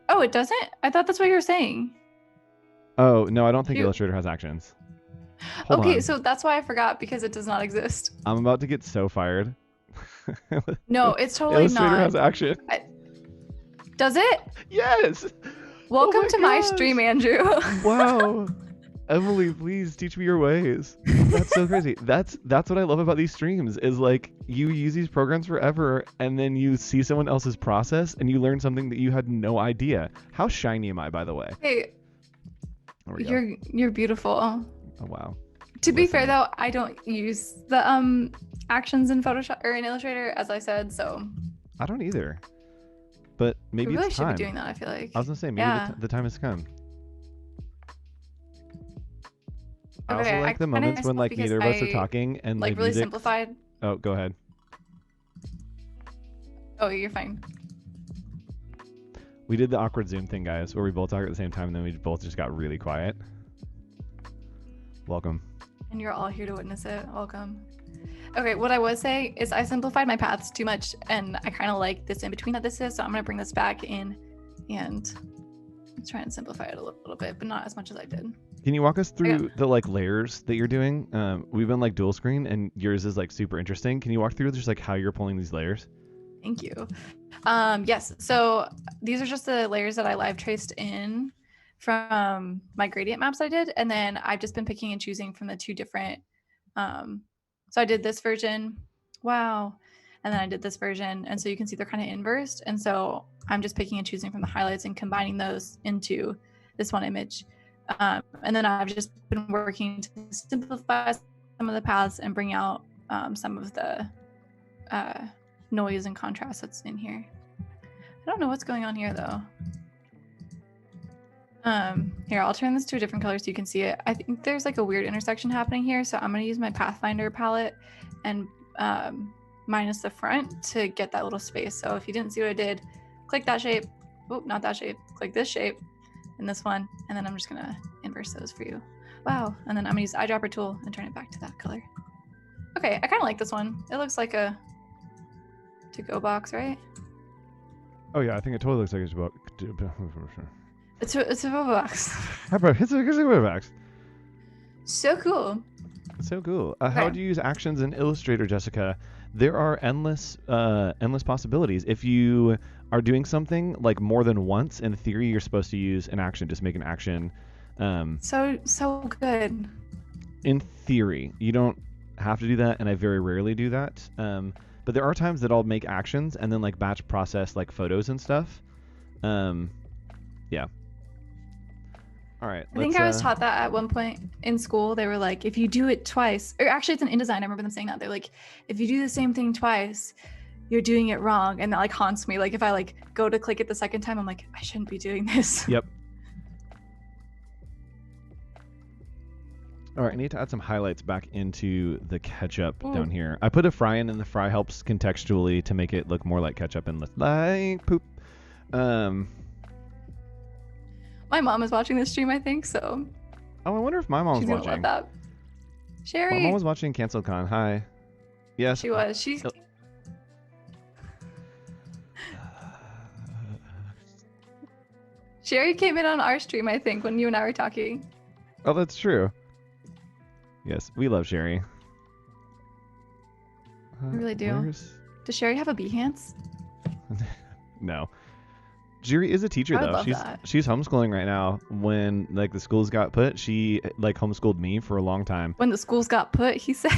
Oh, it doesn't? I thought that's what you were saying. Oh, no, I don't think Shoot. Illustrator has actions. Hold Okay, on. so that's why I forgot, because it does not exist. I'm about to get so fired. No, it's totally Illustrator not. has action. Does it? Yes. Welcome my to my gosh. stream, Andrew. Wow. Emily, please teach me your ways. That's so crazy. That's what I love about these streams is like you use these programs forever and then you see someone else's process and you learn something that you had no idea. How shiny am I, by the way? Hey, There we go. you're beautiful. Oh, wow. To be fair Listen. though, I don't use the actions in Photoshop or in Illustrator, as I said, so I don't either. But maybe we really it's should time. be doing that, I feel like. I was going to say, maybe Yeah. the time has come. I also Okay, like the kinda moments when like because neither of us are I, talking and like really music. simplified. Oh, go ahead. Oh, you're fine. We did the awkward Zoom thing, guys, where we both talk at the same time and then we both just got really quiet. Welcome. And you're all here to witness it. Welcome. Okay, what I was saying is I simplified my paths too much, and I kind of like this in between that this is, so I'm gonna bring this back in and try and simplify it a little bit, but not as much as I did. Can you walk us through the like layers that you're doing? We've been like dual screen and yours is like super interesting. Can you walk through just like how you're pulling these layers? Thank you. Yes, so these are just the layers that I live traced in from my gradient maps I did, and then I've just been picking and choosing from the two different. So I did this version, wow, and then I did this version, and so you can see they're kind of inversed, and so I'm just picking and choosing from the highlights and combining those into this one image. And then I've just been working to simplify some of the paths and bring out some of the noise and contrast that's in here. I don't know what's going on here though. Here, I'll turn this to a different color so you can see it. I think there's like a weird intersection happening here, so I'm going to use my Pathfinder palette and minus the front to get that little space. So if you didn't see what I did, click that shape. Oh, not that shape. Click this shape and this one, and then I'm just going to inverse those for you. Wow. And then I'm going to use the eyedropper tool and turn it back to that color. Okay, I kind of like this one. It looks like a to-go box, right? Oh yeah, I think it totally looks like it's about. It's a box. It's a box. So cool. So cool. How Okay. do you use actions in Illustrator, Jessica? There are endless possibilities. If you are doing something like more than once, in theory, you're supposed to use an action. Just make an action. So good. In theory, you don't have to do that, and I very rarely do that. But there are times that I'll make actions and then like batch process like photos and stuff. Yeah. All right. I think I was taught that at one point in school. They were like, if you do it twice, or actually it's in InDesign. I remember them saying that. They're like, if you do the same thing twice, you're doing it wrong. And that like haunts me. Like if I like go to click it the second time, I'm like, I shouldn't be doing this. Yep. All right, I need to add some highlights back into the ketchup down here. I put a fry in, and the fry helps contextually to make it look more like ketchup and less like poop. My mom is watching this stream, I think, so Oh, I wonder if my mom's she's gonna watching. love that. Sherry. My mom was watching Cancel Con. Hi. Yes. She was. She's. Sherry came in on our stream, I think, when you and I were talking. Oh, that's true. Yes, we love Sherry. We really do. Does Sherry have a Behance? No. Jiri is a teacher I would though. love that. She's homeschooling right now. When like the schools got put, she like homeschooled me for a long time. When the schools got put, he said.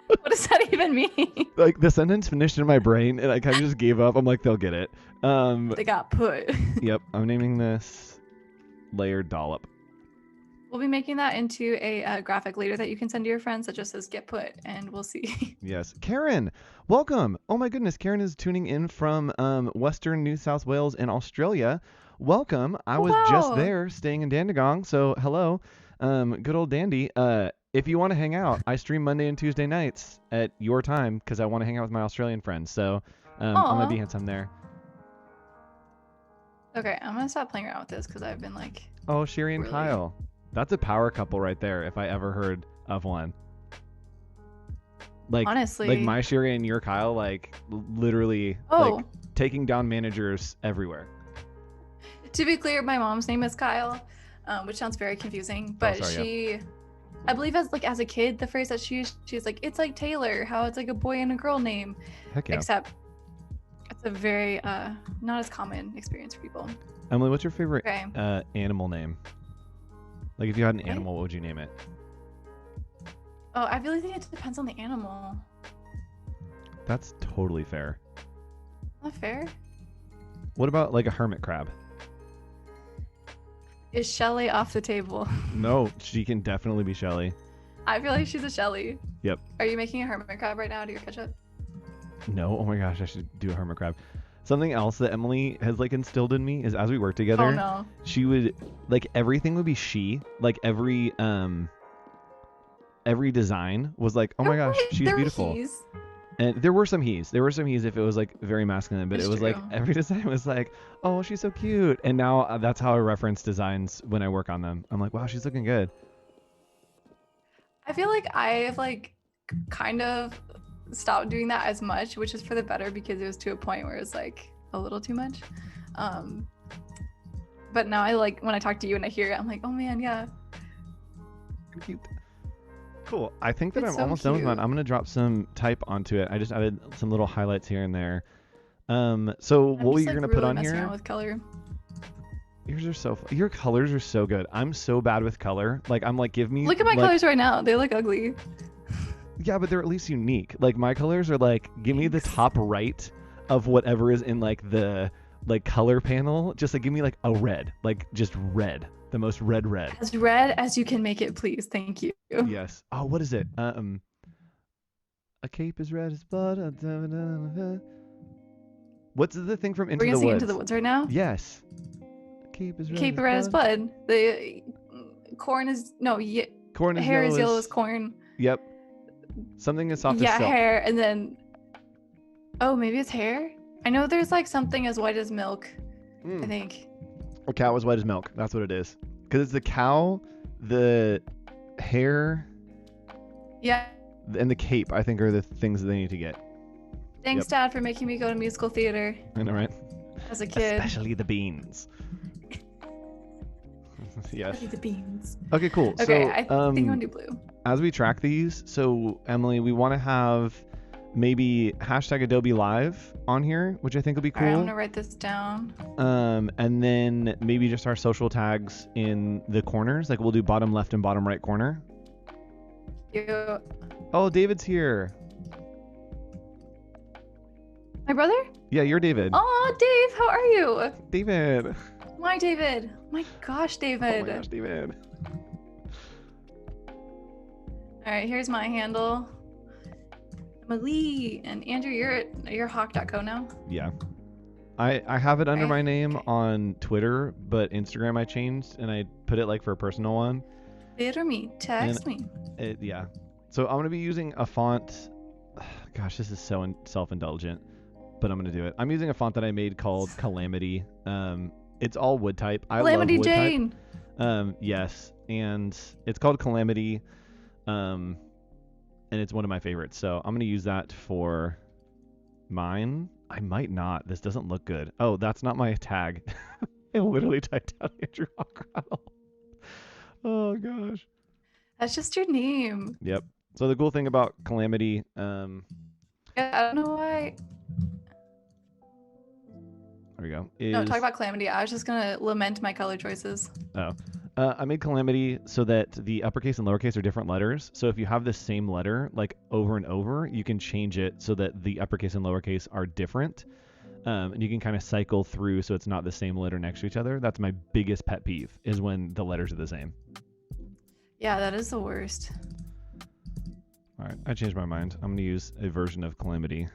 What does that even mean? Like the sentence finished in my brain, and I kind of just gave up. I'm like, they'll get it. They got put. Yep. I'm naming this layered dollop. We'll be making that into a graphic later that you can send to your friends that just says "get put," and we'll see. Yes. Karen, welcome. Oh my goodness, Karen is tuning in from Western New South Wales in Australia. Welcome. I was just there staying in Dandenong, so hello. Good old Dandy. If you want to hang out, I stream Monday and Tuesday nights at your time because I want to hang out with my Australian friends. So I'm going to be handsome there. Okay, I'm going to stop playing around with this because I've been like... Oh, Sherry and Kyle. That's a power couple right there if I ever heard of one. Like, honestly. Like my Sherry and your Kyle, like literally like taking down managers everywhere. To be clear, my mom's name is Kyle, which sounds very confusing, but I believe as a kid, the phrase that she used, she's like, it's like Taylor, how it's like a boy and a girl name. Heck yeah. Except it's a very not as common experience for people. Emily, what's your favorite animal name? Like if you had an animal, what would you name it? Oh, I really think it depends on the animal. That's totally fair. Not fair? What about like a hermit crab? Is Shelly off the table? No, she can definitely be Shelly. I feel like she's a Shelly. Yep. Are you making a hermit crab right now to your ketchup? No. Oh my gosh, I should do a hermit crab. Something else that Emily has like instilled in me is as we work together, she would like everything would be she. Like every design was like, oh my gosh, she's beautiful. And there were some he's. There were some he's if it was like very masculine, but it was like every design was like, oh, she's so cute. And now that's how I reference designs when I work on them. I'm like, wow, she's looking good. I feel like I've like kind of stopped doing that as much, which is for the better because it was to a point where it's like a little too much. But now I like when I talk to you and I hear it, I'm like, oh man, yeah. Cute. Cool. I think that I'm almost done with mine. I'm going to drop some type onto it. I just added some little highlights here and there. So what you're going to put on here? With color. Yours are so your colors are so good. I'm so bad with color. Like I'm like, give me. Look at my colors right now. They look ugly. Yeah, but they're at least unique. Like my colors are like, give me the top right of whatever is in like the like color panel. Just like give me like a red, like just red. The most red. As red as you can make it, please. Thank you. Yes. Oh, what is it? A cape is red as blood. What's the thing from Into the Woods? We're gonna see Into the Woods right now? Yes. Cape is red. Cape red as blood. The corn is corn is hair yellow is yellow as corn. Yep. Something as soft as silk. Yeah, hair, and then maybe it's hair. I know there's like something as white as milk. I think. A cow is white as milk. That's what it is. Because it's the cow, the hair, and the cape, I think, are the things that they need to get. Thanks, Dad, for making me go to musical theater. I know, right? As a kid. Especially the beans. Yes. Especially the beans. Okay, cool. Okay, so, I think I'm going to do blue. As we track these, so, Emily, we want to have maybe hashtag Adobe Live on here, which I think will be cool. All right, I'm gonna write this down. And then maybe just our social tags in the corners. Like we'll do bottom left and bottom right corner. You. Oh, David's here. My brother? Yeah, you're David. Oh, Dave, how are you? David. My David. My gosh, David. Oh my gosh, David. All right, here's my handle. Emily and Andrew, you're hawk.co now. Yeah, I have it under my name on Twitter, but Instagram I changed and I put it like for a personal one. Bitter me, text me. Yeah, so I'm gonna be using a font. Gosh, this is so self-indulgent, but I'm gonna do it. I'm using a font that I made called Calamity. It's all wood type. Calamity I love wood Jane. Type. Yes, and it's called Calamity. And it's one of my favorites, so I'm gonna use that for mine. I might not. This doesn't look good. Oh, that's not my tag. I literally typed out Andrew Hochradel. Oh gosh. That's just your name. Yep. So the cool thing about Calamity, I don't know why. There we go. No, talk about Calamity. I was just gonna lament my color choices. I made Calamity so that the uppercase and lowercase are different letters. So if you have the same letter like over and over, you can change it so that the uppercase and lowercase are different. And you can kind of cycle through so it's not the same letter next to each other. That's my biggest pet peeve, is when the letters are the same. Yeah, that is the worst. All right, I changed my mind. I'm going to use a version of Calamity.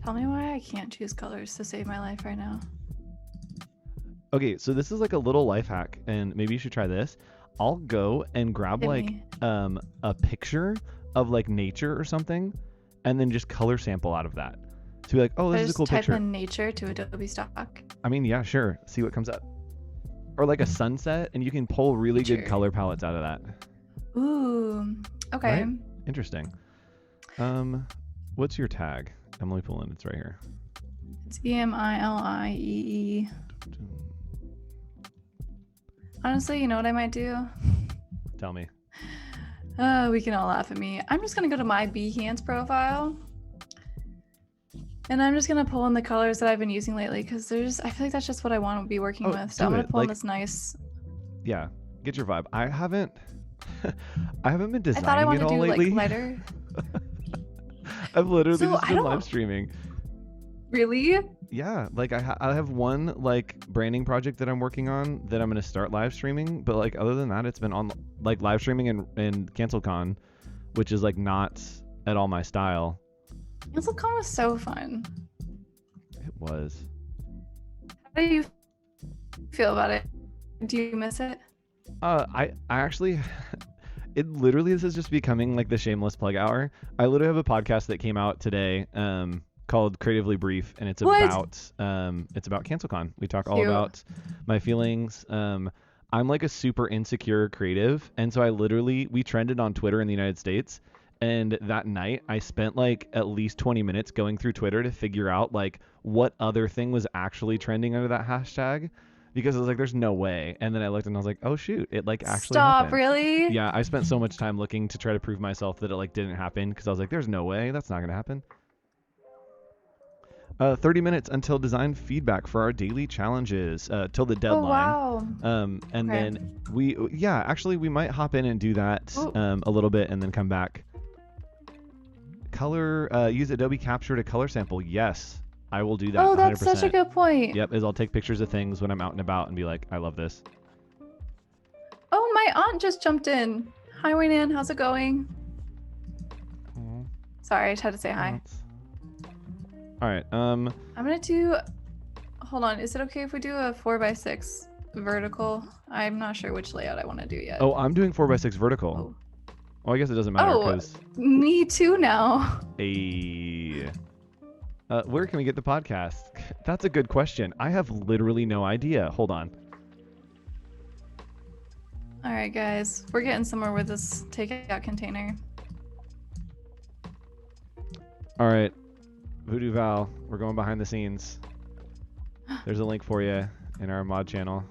Tell me why I can't choose colors to save my life right now. Okay, so this is like a little life hack, and maybe you should try this. I'll go and grab a picture of like nature or something, and then just color sample out of that. To be like, oh, this is a cool picture. Type in nature to Adobe Stock. I mean, yeah, sure. See what comes up. Or like a sunset, and you can pull really good color palettes out of that. Ooh, okay. Right? Interesting. What's your tag? Emily Poulin, it's right here. It's EMILIEE. Honestly, you know what I might do? Tell me. We can all laugh at me. I'm just gonna go to my Behance profile, and I'm just gonna pull in the colors that I've been using lately, because I feel like that's just what I want to be working with. So I'm gonna pull in this nice. Yeah, get your vibe. I haven't been designing I thought I wanted it all to do lately. like lighter. I've literally just been live streaming. Really? Yeah, like I have one like branding project that I'm working on that I'm gonna start live streaming, but like other than that, it's been on like live streaming in CancelCon, which is like not at all my style. CancelCon was so fun. It was. How do you feel about it? Do you miss it? I actually, it literally, this is just becoming like the shameless plug hour. I literally have a podcast that came out today, called Creatively Brief, and it's about CancelCon. We talk all about my feelings. I'm like a super insecure creative, and so we trended on Twitter in the United States, and that night I spent like at least 20 minutes going through Twitter to figure out like what other thing was actually trending under that hashtag, because I was like, there's no way. And then I looked and I was like, oh shoot, it like actually happened. Really? Yeah, I spent so much time looking to try to prove myself that it like didn't happen, because I was like, there's no way, that's not gonna happen. 30 minutes until design feedback for our daily challenges, till the deadline. Oh, wow. Then we might hop in and do that a little bit and then come back. Use Adobe Capture to color sample. Yes, I will do that. Oh, that's 100%. Such a good point. Yep, I'll take pictures of things when I'm out and about and be like, I love this. Oh, my aunt just jumped in. Hi, Wayne. How's it going? Aww. Sorry, I just had to say hi. All right. I'm gonna do. Hold on. Is it okay if we do a 4x6 vertical? I'm not sure which layout I want to do yet. Oh, I'm doing 4x6 vertical. Oh. Well, I guess it doesn't matter because. Me too now. Where can we get the podcast? That's a good question. I have literally no idea. Hold on. All right, guys, we're getting somewhere with this takeout container. All right. Voodoo Val, we're going behind the scenes. There's a link for you in our mod channel.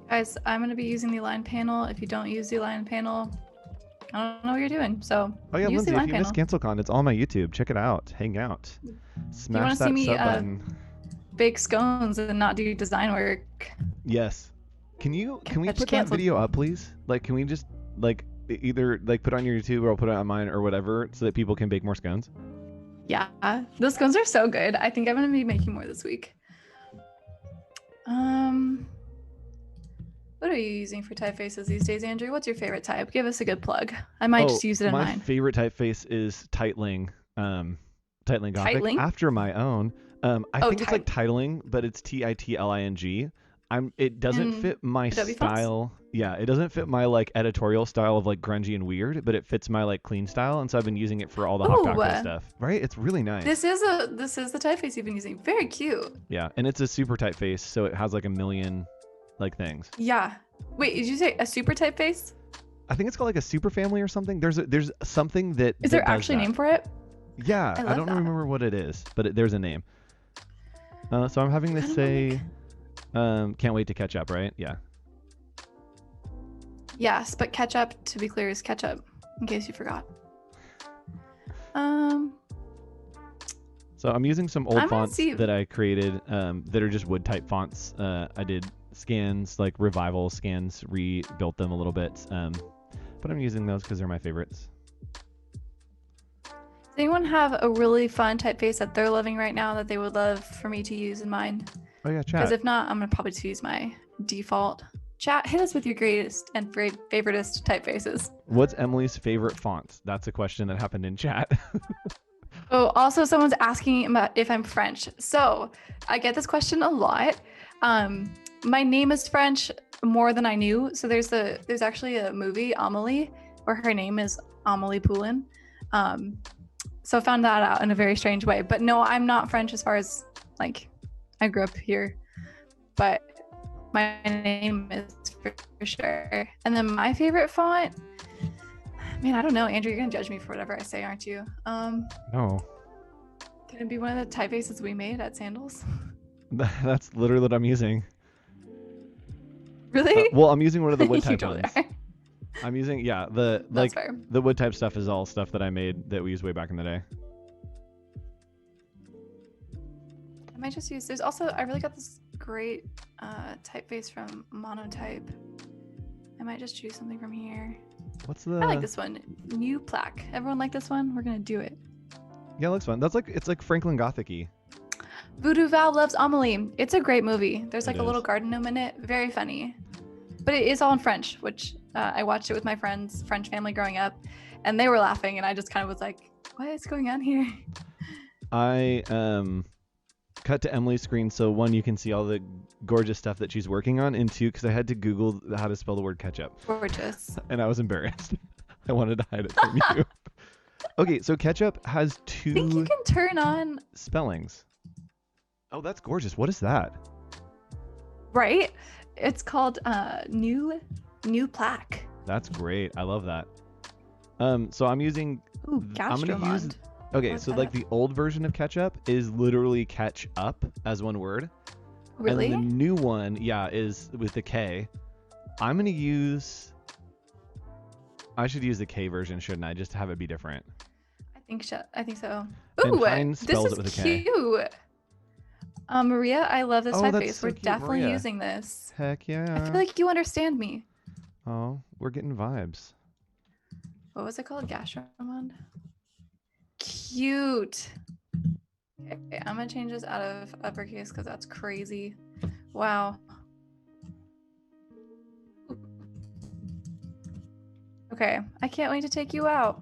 Guys, I'm going to be using the line panel. If you don't use the line panel, I don't know what you're doing. So, oh yeah, use Lindsay, the line if you missed CancelCon, it's all on my YouTube. Check it out. Hang out. Smash that sub button. Bake scones and not do design work. Yes. Can we put that video up, please? Like, can we just like either like put it on your YouTube or I'll put it on mine or whatever, so that people can bake more scones? Yeah, those scones are so good. I think I'm gonna be making more this week. What are you using for typefaces these days, Andrew? What's your favorite type? Give us a good plug. I might just use it in mine. My favorite typeface is Tightling. Tightling Gothic. Tightling? After my own. I think it's like Titling, but it's Titling. It doesn't fit my Adobe style. Yeah, it doesn't fit my like editorial style of like grungy and weird, but it fits my like clean style, and so I've been using it for all the Hochradel stuff. Right? It's really nice. This is the typeface you've been using. Very cute. Yeah, and it's a super typeface, so it has like a million like things. Yeah. Wait, did you say a super typeface? I think it's called like a super family or something. There's something that is there actually a name for it? Yeah, I don't remember what it is, but there's a name. So I'm having this say, can't wait to catch up, right? Yeah. Yes, but ketchup, to be clear, is ketchup, in case you forgot. So I'm using some old I'm gonna fonts see- that I created that are just wood type fonts. I did scans, like revival scans, rebuilt them a little bit. But I'm using those because they're my favorites. Does anyone have a really fun typeface that they're loving right now that they would love for me to use in mine? Oh yeah, Because chat. if not, I'm gonna probably just use my default. Chat, hit us with your greatest and favoritist typefaces. What's Emily's favorite font? That's a question that happened in chat. Oh, also someone's asking about if I'm French. So I get this question a lot. My name is French more than I knew. So there's actually a movie, Amelie, where her name is Amelie Poulin. So I found that out in a very strange way. But no, I'm not French as far as like I grew up here. But my name is for sure. And then my favorite font, man, I don't know. Andrew, you're gonna judge me for whatever I say, aren't you? No. Can it be one of the typefaces we made at Sandals? That's literally what I'm using. Really? Well, I'm using one of the wood You type totally ones. are. I'm using the That's like fair. the wood type stuff is all stuff that I made that we used way back in the day. I might just use. There's also I really got this great typeface from Monotype. I might just choose something from here. What's the? I like this one. New plaque. Everyone like this one? We're gonna do it. Yeah, it looks fun. It's like Franklin Gothic-y. Voodoo Val Loves Amelie. It's a great movie. There's like It a little is. garden gnome in it. Very funny. But it is all in French, which I watched it with my friends, French family growing up, and they were laughing, and I just kind of was like, what is going on here? I cut to Emily's screen so one, you can see all the gorgeous stuff that she's working on, and two, because I had to Google how to spell the word ketchup. Gorgeous. And I was embarrassed. I wanted to hide it from you. Okay, so ketchup has I think you two can turn on, spellings. Oh, that's gorgeous. What is that? right? It's called new plaque. That's great. I love that. So I'm using. Ooh, I'm gonna use. Gastromond. Okay, What's so that? like the old version of ketchup is literally catch up as one word. Really? And the new one, yeah, is with the K. I'm gonna use. I should use the K version, shouldn't I? Just to have it be different. I think so. And Ooh, Hein this spells is it with a K. cute. Maria, I love this Oh, that's typeface. so We're cute, definitely Maria. using this. Heck I yeah. feel like you understand me. Oh, we're getting vibes. What was it called? Gastromond? Cute. Okay, I'm gonna change this out of uppercase because that's crazy. Wow. Okay, I can't wait to take you out.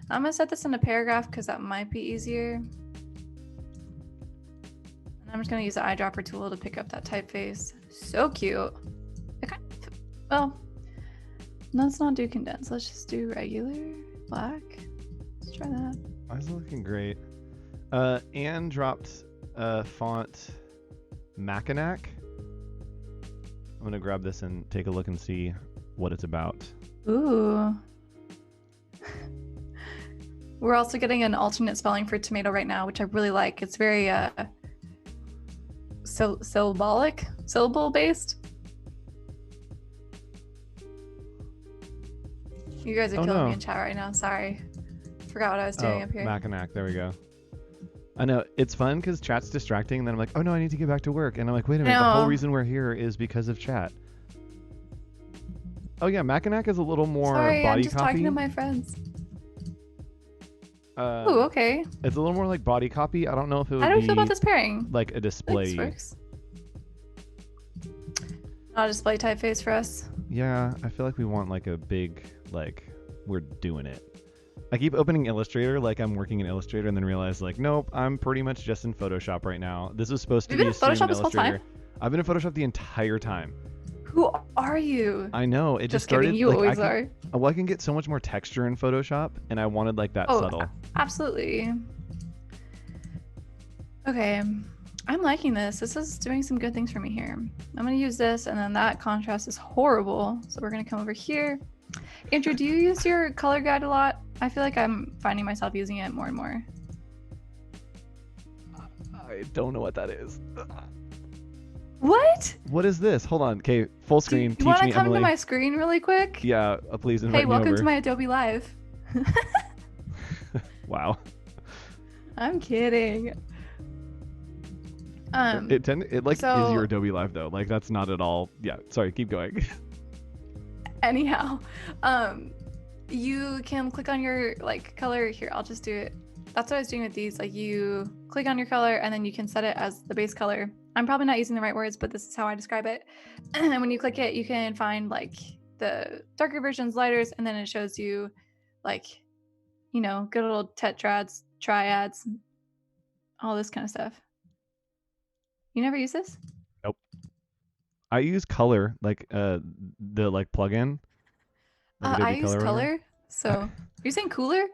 I'm gonna set this in a paragraph because that might be easier. And I'm just gonna use the eyedropper tool to pick up that typeface. So cute. Well, let's not do condense. Let's just do regular black. Let's try that. That's looking great. Anne dropped font Mackinac. I'm gonna grab this and take a look and see what it's about. Ooh. We're also getting an alternate spelling for tomato right now, which I really like. It's very syllable based. You guys are Oh, killing no. me in chat right now. Sorry. Forgot what I was doing up here. Mackinac. There we go. I know it's fun because chat's distracting, and then I'm like, oh no, I need to get back to work, and I'm like, wait a minute, the whole No. reason we're here is because of chat. Oh yeah, Mackinac is a little more Sorry, I'm body just copy. talking to my friends. Uh, Ooh, okay. It's a little more like body copy. I don't know if it would How do we be feel about this pairing? like a display. This works. Not a display typeface for us. Yeah, I feel like we want like a big, like, we're doing it. I keep opening Illustrator like I'm working in Illustrator and then realize like, nope, I'm pretty much just in Photoshop right now. This was supposed to You've be been in assumed Photoshop this whole Illustrator. time? I've been in Photoshop the entire time. Who are you? I know. It just kidding. started. You like, always I are. can, well, I can get so much more texture in Photoshop, and I wanted like that Oh, subtle. absolutely. Okay. I'm liking this. This is doing some good things for me here. I'm going to use this, and then that contrast is horrible. So we're going to come over here. Andrew, do you use your color guide a lot? I feel like I'm finding myself using it more and more. I don't know what that is. What? What is this? Hold on. Okay, full Do screen. you Teach want to me, come to Emily. my screen really quick? Yeah, please invite Hey, me welcome over. to my Adobe Live. Wow. I'm kidding. It like So is your Adobe Live though. Like that's not at all. Yeah. Sorry. Keep going. anyhow, you can click on your like color here. I'll just do it. That's what I was doing with these. Like you click on your color and then you can set it as the base color. I'm probably not using the right words, but this is how I describe it. And when you click it, you can find like the darker versions, lighters, and then it shows you like, you know, good little tetrads, triads, all this kind of stuff. You never use this? Nope. I use color, like the like plugin, like I Adobe use Color. Or whatever. color. So you're saying cooler?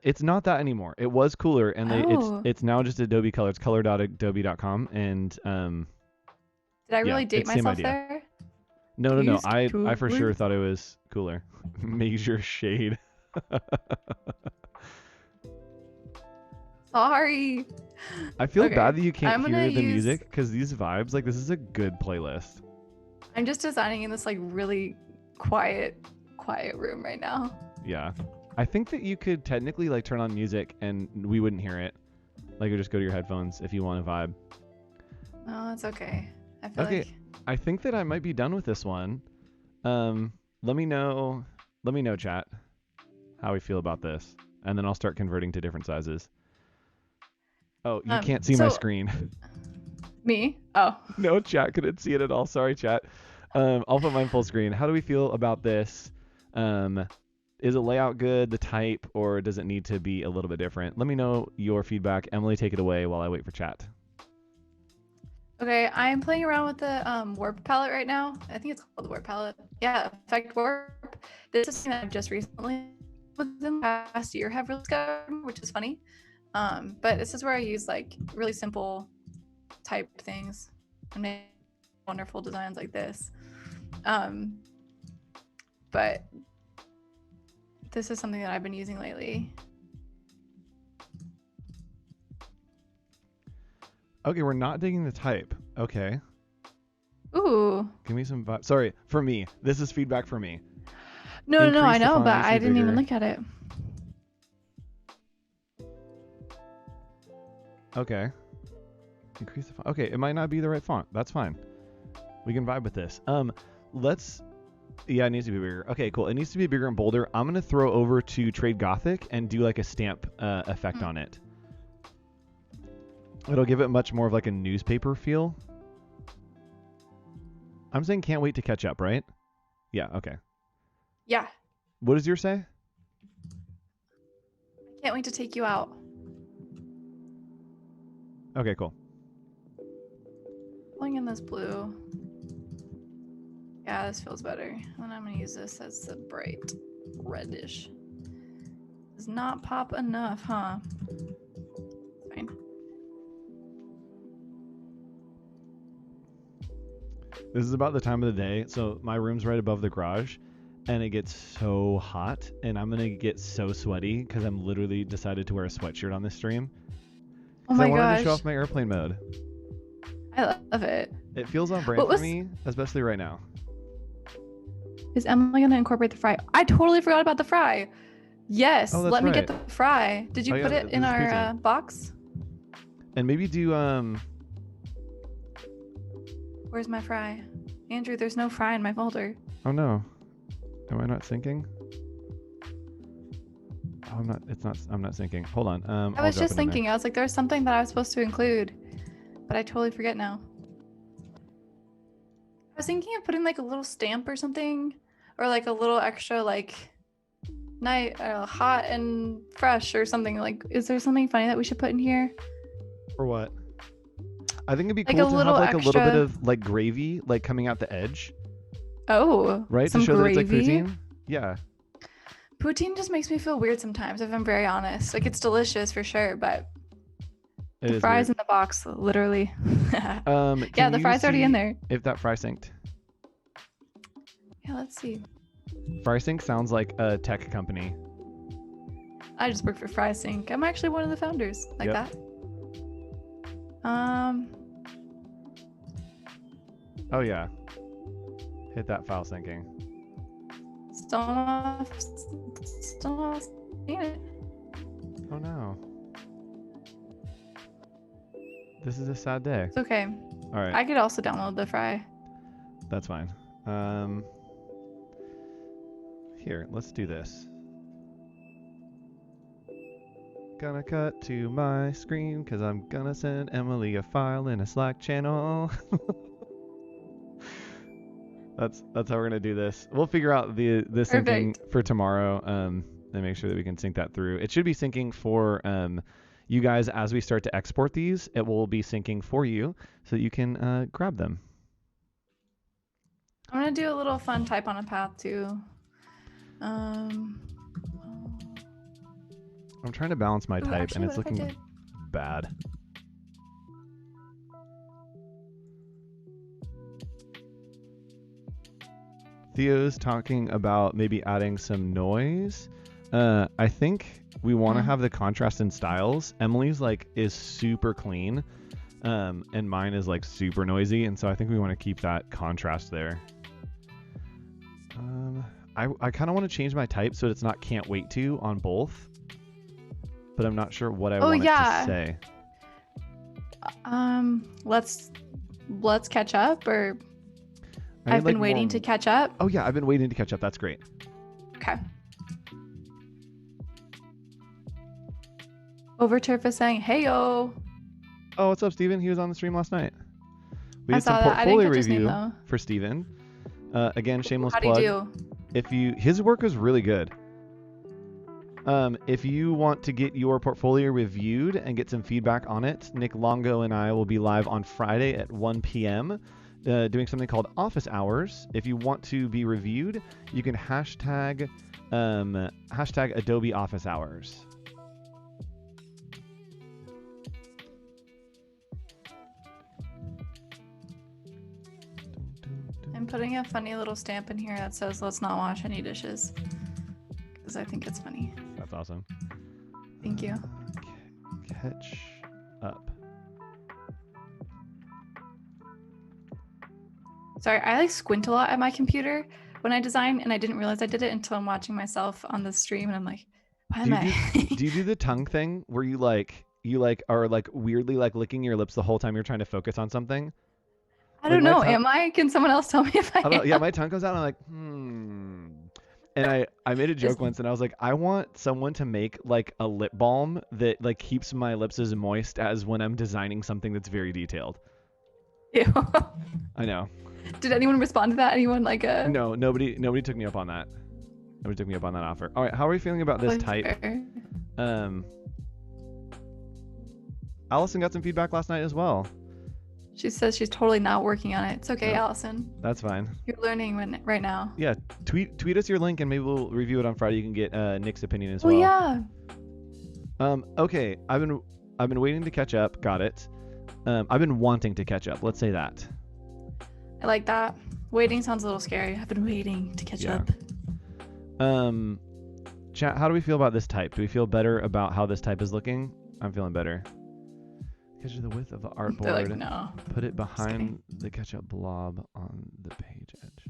It's not that anymore. It was cooler, and Oh. it's now just Adobe Color. It's color.adobe.com, and Did I yeah, really date it's same myself idea. there? No. Use I for sure cooler? thought it was cooler. Major shade. Sorry. I feel Okay, bad that you can't I'm gonna hear the use. music because these vibes, like this is a good playlist. I'm just designing in this like really quiet room right now. Yeah. I think that you could technically like turn on music and we wouldn't hear it. Like, or just go to your headphones if you want to vibe. Oh, it's okay. I feel Okay, like I think that I might be done with this one. Let me know, chat, how we feel about this, and then I'll start converting to different sizes. Oh, you can't see my so screen. me? Oh. No, chat couldn't see it at all. Sorry, chat. I'll put mine full screen. How do we feel about this? Is the layout good, the type, or does it need to be a little bit different? Let me know your feedback. Emily, take it away while I wait for chat. Okay, I'm playing around with the warp palette right now. I think it's called the warp palette. Yeah, effect warp. This is something that I've just recently, within the past year, have really discovered, which is funny. But this is where I use like really simple type things and make wonderful designs like this. But this is something that I've been using lately. Okay, we're not digging the type. Okay. Ooh. Give me some vibe. Sorry, for me. This is feedback for me. No, Increase I the know, font, but needs to I be didn't even bigger. look at it. Okay. Increase the font. Okay, it might not be the right font. That's fine. We can vibe with this. Let's. Yeah, it needs to be bigger. Okay, cool. It needs to be bigger and bolder. I'm gonna throw over to Trade Gothic and do like a stamp effect on it. It'll give it much more of like a newspaper feel. I'm saying can't wait to catch up, right? Yeah, okay. Yeah. What does yours say? I can't wait to take you out. Okay, cool. Pulling in this blue. Yeah, this feels better. And I'm gonna use this as the bright reddish. Does not pop enough, huh? Fine. This is about the time of the day. So my room's right above the garage and it gets so hot and I'm going to get so sweaty because I'm literally decided to wear a sweatshirt on this stream. Oh my I wanted to show gosh. off my airplane mode. I love it. It feels on brand for me, especially right now. Is Emily gonna incorporate the fry? I totally forgot about the fry. Yes, Oh, that's let me right. get the fry. Did you Oh, yeah, put it in this is our poutine. box? And maybe do Where's my fry? Andrew, there's no fry in my folder. oh no. Am I not syncing? Oh, I'm not syncing. Hold on. I was just thinking, I was like, there's something that I was supposed to include, but I totally forget now. I was thinking of putting like a little stamp or something, or like a little extra like hot and fresh or something. Like, is there something funny that we should put in here? For what? I think it'd be Like cool a to little have like a little bit extra- of like gravy like coming out the edge, Oh, right? some To show gravy. that it's like poutine. Yeah. Poutine just makes me feel weird sometimes, if I'm very honest. Like, it's delicious for sure, but It the is fries weird. in the box, literally. Yeah, Can the you fries already in see there. if that fry synced? Yeah, let's see. FrySync sounds like a tech company. I just work for FrySync. I'm actually one of the founders, like Yep. that. Oh yeah. Hit that file syncing. Still not seeing it. Oh no. This is a sad day. It's okay. All right. I could also download the fry. That's fine. Here, let's do this. Gonna cut to my screen because I'm gonna send Emily a file in a Slack channel. That's how we're gonna do this. We'll figure out the syncing for tomorrow and make sure that we can sync that through. It should be syncing for you guys as we start to export these. It will be syncing for you so that you can grab them. I'm gonna do a little fun type on a path too. I'm trying to balance my type and it's looking bad. Theo's talking about maybe adding some noise. I think we want to have the contrast in styles. Emily's is super clean, and mine is super noisy, and so I think we want to keep that contrast there. I kind of want to change my type so it's not can't wait to on both, but I'm not sure what I want it to say. Let's catch up, or I've been waiting to catch up. Oh yeah, I've been waiting to catch up. That's great. Okay. Overturf is saying, "Hey yo." Oh, what's up, Steven? He was on the stream last night. We did some portfolio review for Steven. Again, shameless plug. How do you do? His work is really good. If you want to get your portfolio reviewed and get some feedback on it, Nick Longo and I will be live on Friday at 1 p.m. Doing something called office hours. If you want to be reviewed, you can hashtag Adobe Office Hours. I'm putting a funny little stamp in here that says "Let's not wash any dishes," because I think it's funny. That's awesome. Thank you. Catch up. Sorry, I squint a lot at my computer when I design, and I didn't realize I did it until I'm watching myself on the stream, and I'm like, why am I? Do you do the tongue thing where you are weirdly licking your lips the whole time you're trying to focus on something? I don't know. Am I? Can someone else tell me if I am? Yeah, my tongue comes out and I'm And I made a joke once and I was like, I want someone to make a lip balm that keeps my lips as moist as when I'm designing something that's very detailed. Ew. I know. Did anyone respond to that? Anyone No, nobody took me up on that. Nobody took me up on that offer. All right, how are we feeling about this type? Allison got some feedback last night as well. She says she's totally not working on it. It's okay, Allison. That's fine. You're learning right now. Yeah, tweet us your link and maybe we'll review it on Friday. You can get Nick's opinion as well. Oh yeah. Okay, I've been waiting to catch up. Got it. I've been wanting to catch up. Let's say that. I like that. Waiting sounds a little scary. I've been waiting to catch up. Chat, how do we feel about this type? Do we feel better about how this type is looking? I'm feeling better. Catch the width of the artboard. No. Put it behind the ketchup blob on the page edge.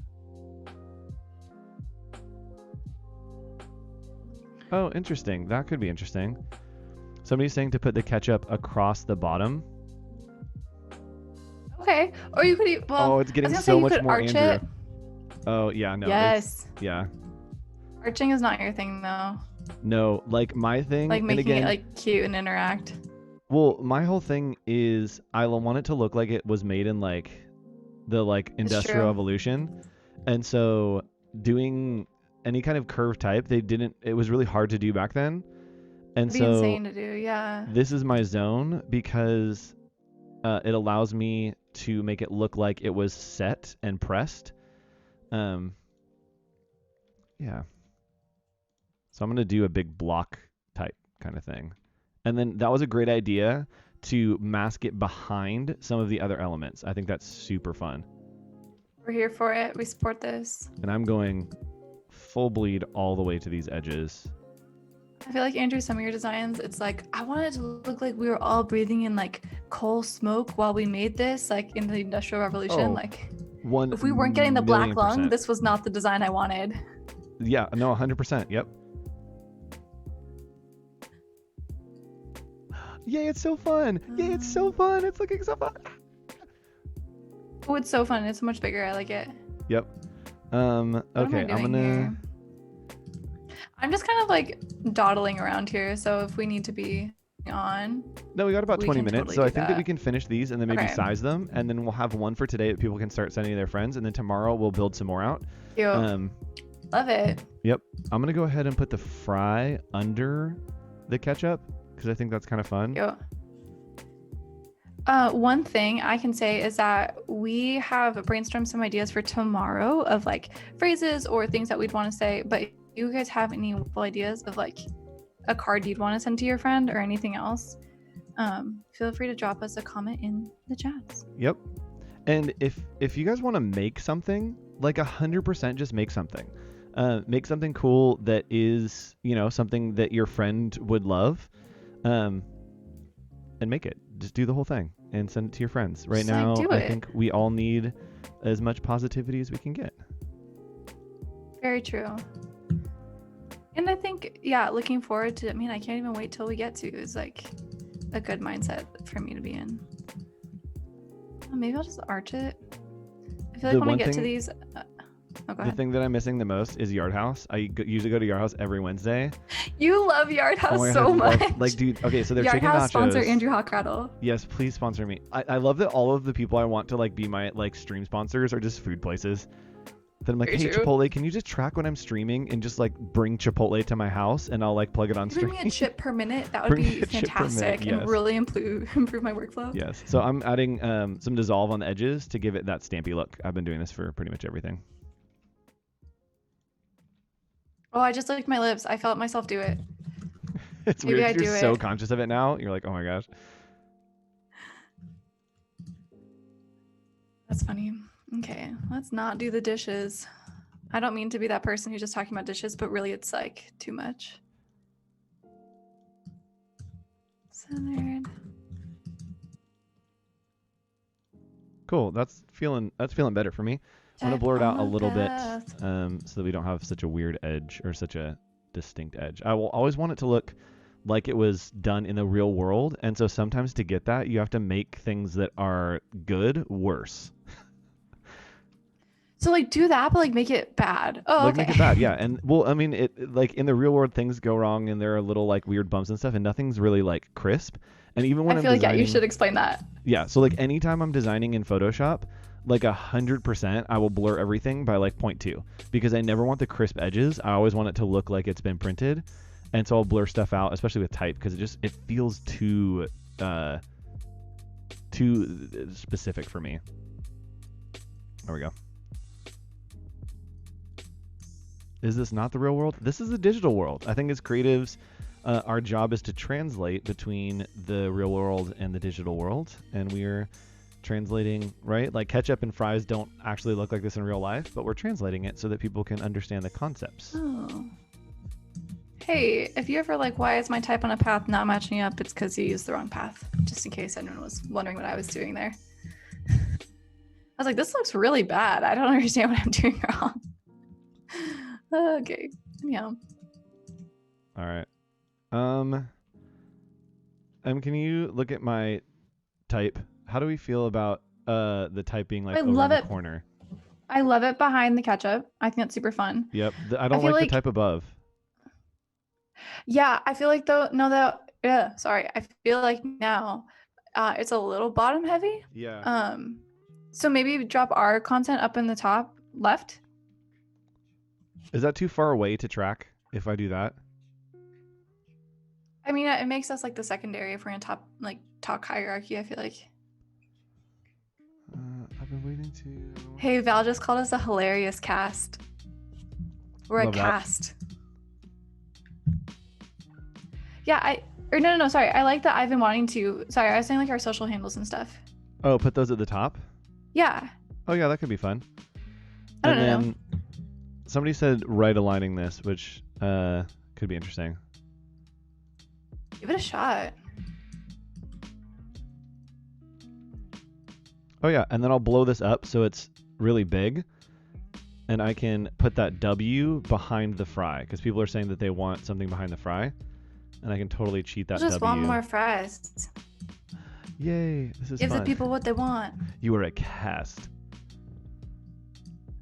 Oh, interesting. That could be interesting. Somebody's saying to put the ketchup across the bottom. Okay. Or you could oh, it's getting so much more Andrew. It. Oh, yeah, no. Yes. Yeah. Arching is not your thing though. No, my thing. Making it cute and interact. Well, my whole thing is I want it to look like it was made in the Industrial Revolution. And so doing any kind of curve type, it was really hard to do back then. And It'd be insane to do, yeah. This is my zone because it allows me to make it look like it was set and pressed. Yeah. So I'm going to do a big block type kind of thing. And then that was a great idea to mask it behind some of the other elements. I think that's super fun. We're here for it. We support this. And I'm going full bleed all the way to these edges. I feel like, Andrew, some of your designs, it's I wanted it to look like we were all breathing in coal smoke while we made this, in the Industrial Revolution. If we weren't getting the black lung, 1,000,000%. this was not the design I wanted. Yeah, no, 100%. Yep. Yay, it's so fun. Yay, it's so fun. It's looking so fun. Oh, it's so fun. It's so much bigger. I like it. Yep. What am I Okay, I'm doing gonna. here? I'm just kind of like dawdling around here. So if we need to be on, No, we got about we 20 can minutes, totally so do I think that we that. can finish these and then maybe Okay. size them, and then we'll have one for today that people can start sending to their friends, and then tomorrow we'll build some more out. Cute. Love it. Yep. I'm gonna go ahead and put the fry under the ketchup because I think that's kind of fun. Cute. One thing I can say is that we have brainstormed some ideas for tomorrow of like phrases or things that we'd want to say. But if you guys have any wonderful ideas of like a card you'd want to send to your friend or anything else, feel free to drop us a comment in the chats. Yep. And if you guys want to make something, like 100% just make something. Make something cool that is, something that your friend would love. And make it. Just do the whole thing and send it to your friends. Right Just, like, now, do I it. think we all need as much positivity as we can get. Very true. And I think, yeah, looking forward to, I can't even wait till we get to is like a good mindset for me to be in. Maybe I'll just arch it. I feel like The when I one get to thing- these, go The ahead. thing that I'm missing the most is Yard House. I usually go to Yard House every Wednesday. You love Yard House Oh my so God, much. like, dude, okay, so they're Yard chicken House nachos. sponsor Andrew Hochradel. Yes, please sponsor me. I love that all of the people I want to like be my like stream sponsors are just food places. Then I'm like, Very hey, true. Chipotle, can you just track when I'm streaming and just like bring Chipotle to my house and I'll like plug it on Bring stream? me a chip per minute. That would Bring me be a chip per minute, fantastic yes. and really improve my workflow. Yes. So I'm adding some dissolve on the edges to give it that stampy look. I've been doing this for pretty much everything. Oh, I just licked my lips. I felt myself do it. It's Maybe weird I 'cause you're do so it. conscious of it now. You're like, oh my gosh. That's funny. Okay, let's not do the dishes. I don't mean to be that person who's just talking about dishes, but really it's like too much. Centered. Cool. That's feeling better for me. I'm gonna Type blur it out on a the little bit, path. so that we don't have such a weird edge or such a distinct edge. I will always want it to look like it was done in the real world, and so sometimes to get that, you have to make things that are good worse. So like do that, but like make it bad. Oh, Like okay. make it bad, yeah. And well, I mean, it like in the real world, things go wrong, and there are little like weird bumps and stuff, and nothing's really like crisp. And even when I I'm feel like designing, you should explain that. yeah. So like anytime I'm designing in Photoshop, like 100%, I will blur everything by like 0.2 because I never want the crisp edges. I always want it to look like it's been printed, and so I'll blur stuff out, especially with type, because it feels too specific for me. There we go. Is this not the real world? This is the digital world. I think as creatives, our job is to translate between the real world and the digital world, and we're translating, right? Like ketchup and fries don't actually look like this in real life, but we're translating it so that people can understand the concepts. Oh. Hey, if you ever like, why is my type on a path not matching up? It's because you used the wrong path. Just in case anyone was wondering what I was doing there. I was like, this looks really bad. I don't understand what I'm doing wrong. Okay. Yeah. All right. Can you look at my type? How do we feel about the type being like I over love in the it. corner? I love it behind the ketchup. I think that's super fun. Yep. I don't feel like like- the type above. Yeah, I feel like sorry. I feel like now it's a little bottom heavy. Yeah. So maybe drop our content up in the top left. Is that too far away to track if I do that? I mean, it makes us like the secondary if we're in talk hierarchy, I feel like. I've been waiting to... Hey, Val just called us a hilarious cast. We're Love a that. cast. Yeah, no, sorry. I like that I've been wanting to, sorry, I was saying like our social handles and stuff. Oh, put those at the top? Yeah. Oh yeah, that could be fun. I don't know. Then somebody said right aligning this, which could be interesting. Give it a shot. Oh yeah, and then I'll blow this up so it's really big, and I can put that W behind the fry because people are saying that they want something behind the fry, and I can totally cheat that Just W. want more fries. Yay, this is Give fun. the people what they want. You are a cast.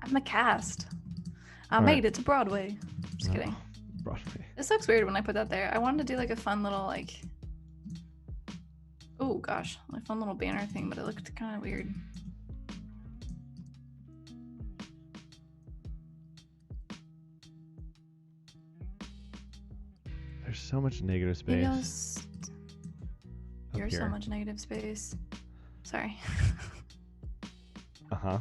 I'm a cast. I made it to Broadway. Just kidding. Broadway. This looks weird when I put that there. I wanted to do like a fun little like, oh gosh, like fun little banner thing, but it looked kind of weird. There's so much negative space. You're so much negative space. Sorry. Uh-huh.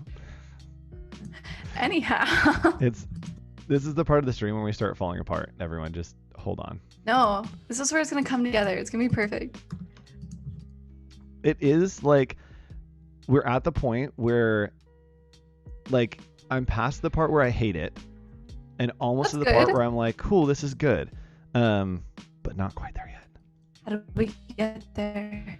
Anyhow. This is the part of the stream when we start falling apart. Everyone just hold on. No, this is where it's gonna come together. It's gonna be perfect. It is like we're at the point where like I'm past the part where I hate it and almost to the part where I'm like, cool, this is good. But not quite there yet. How do we get there?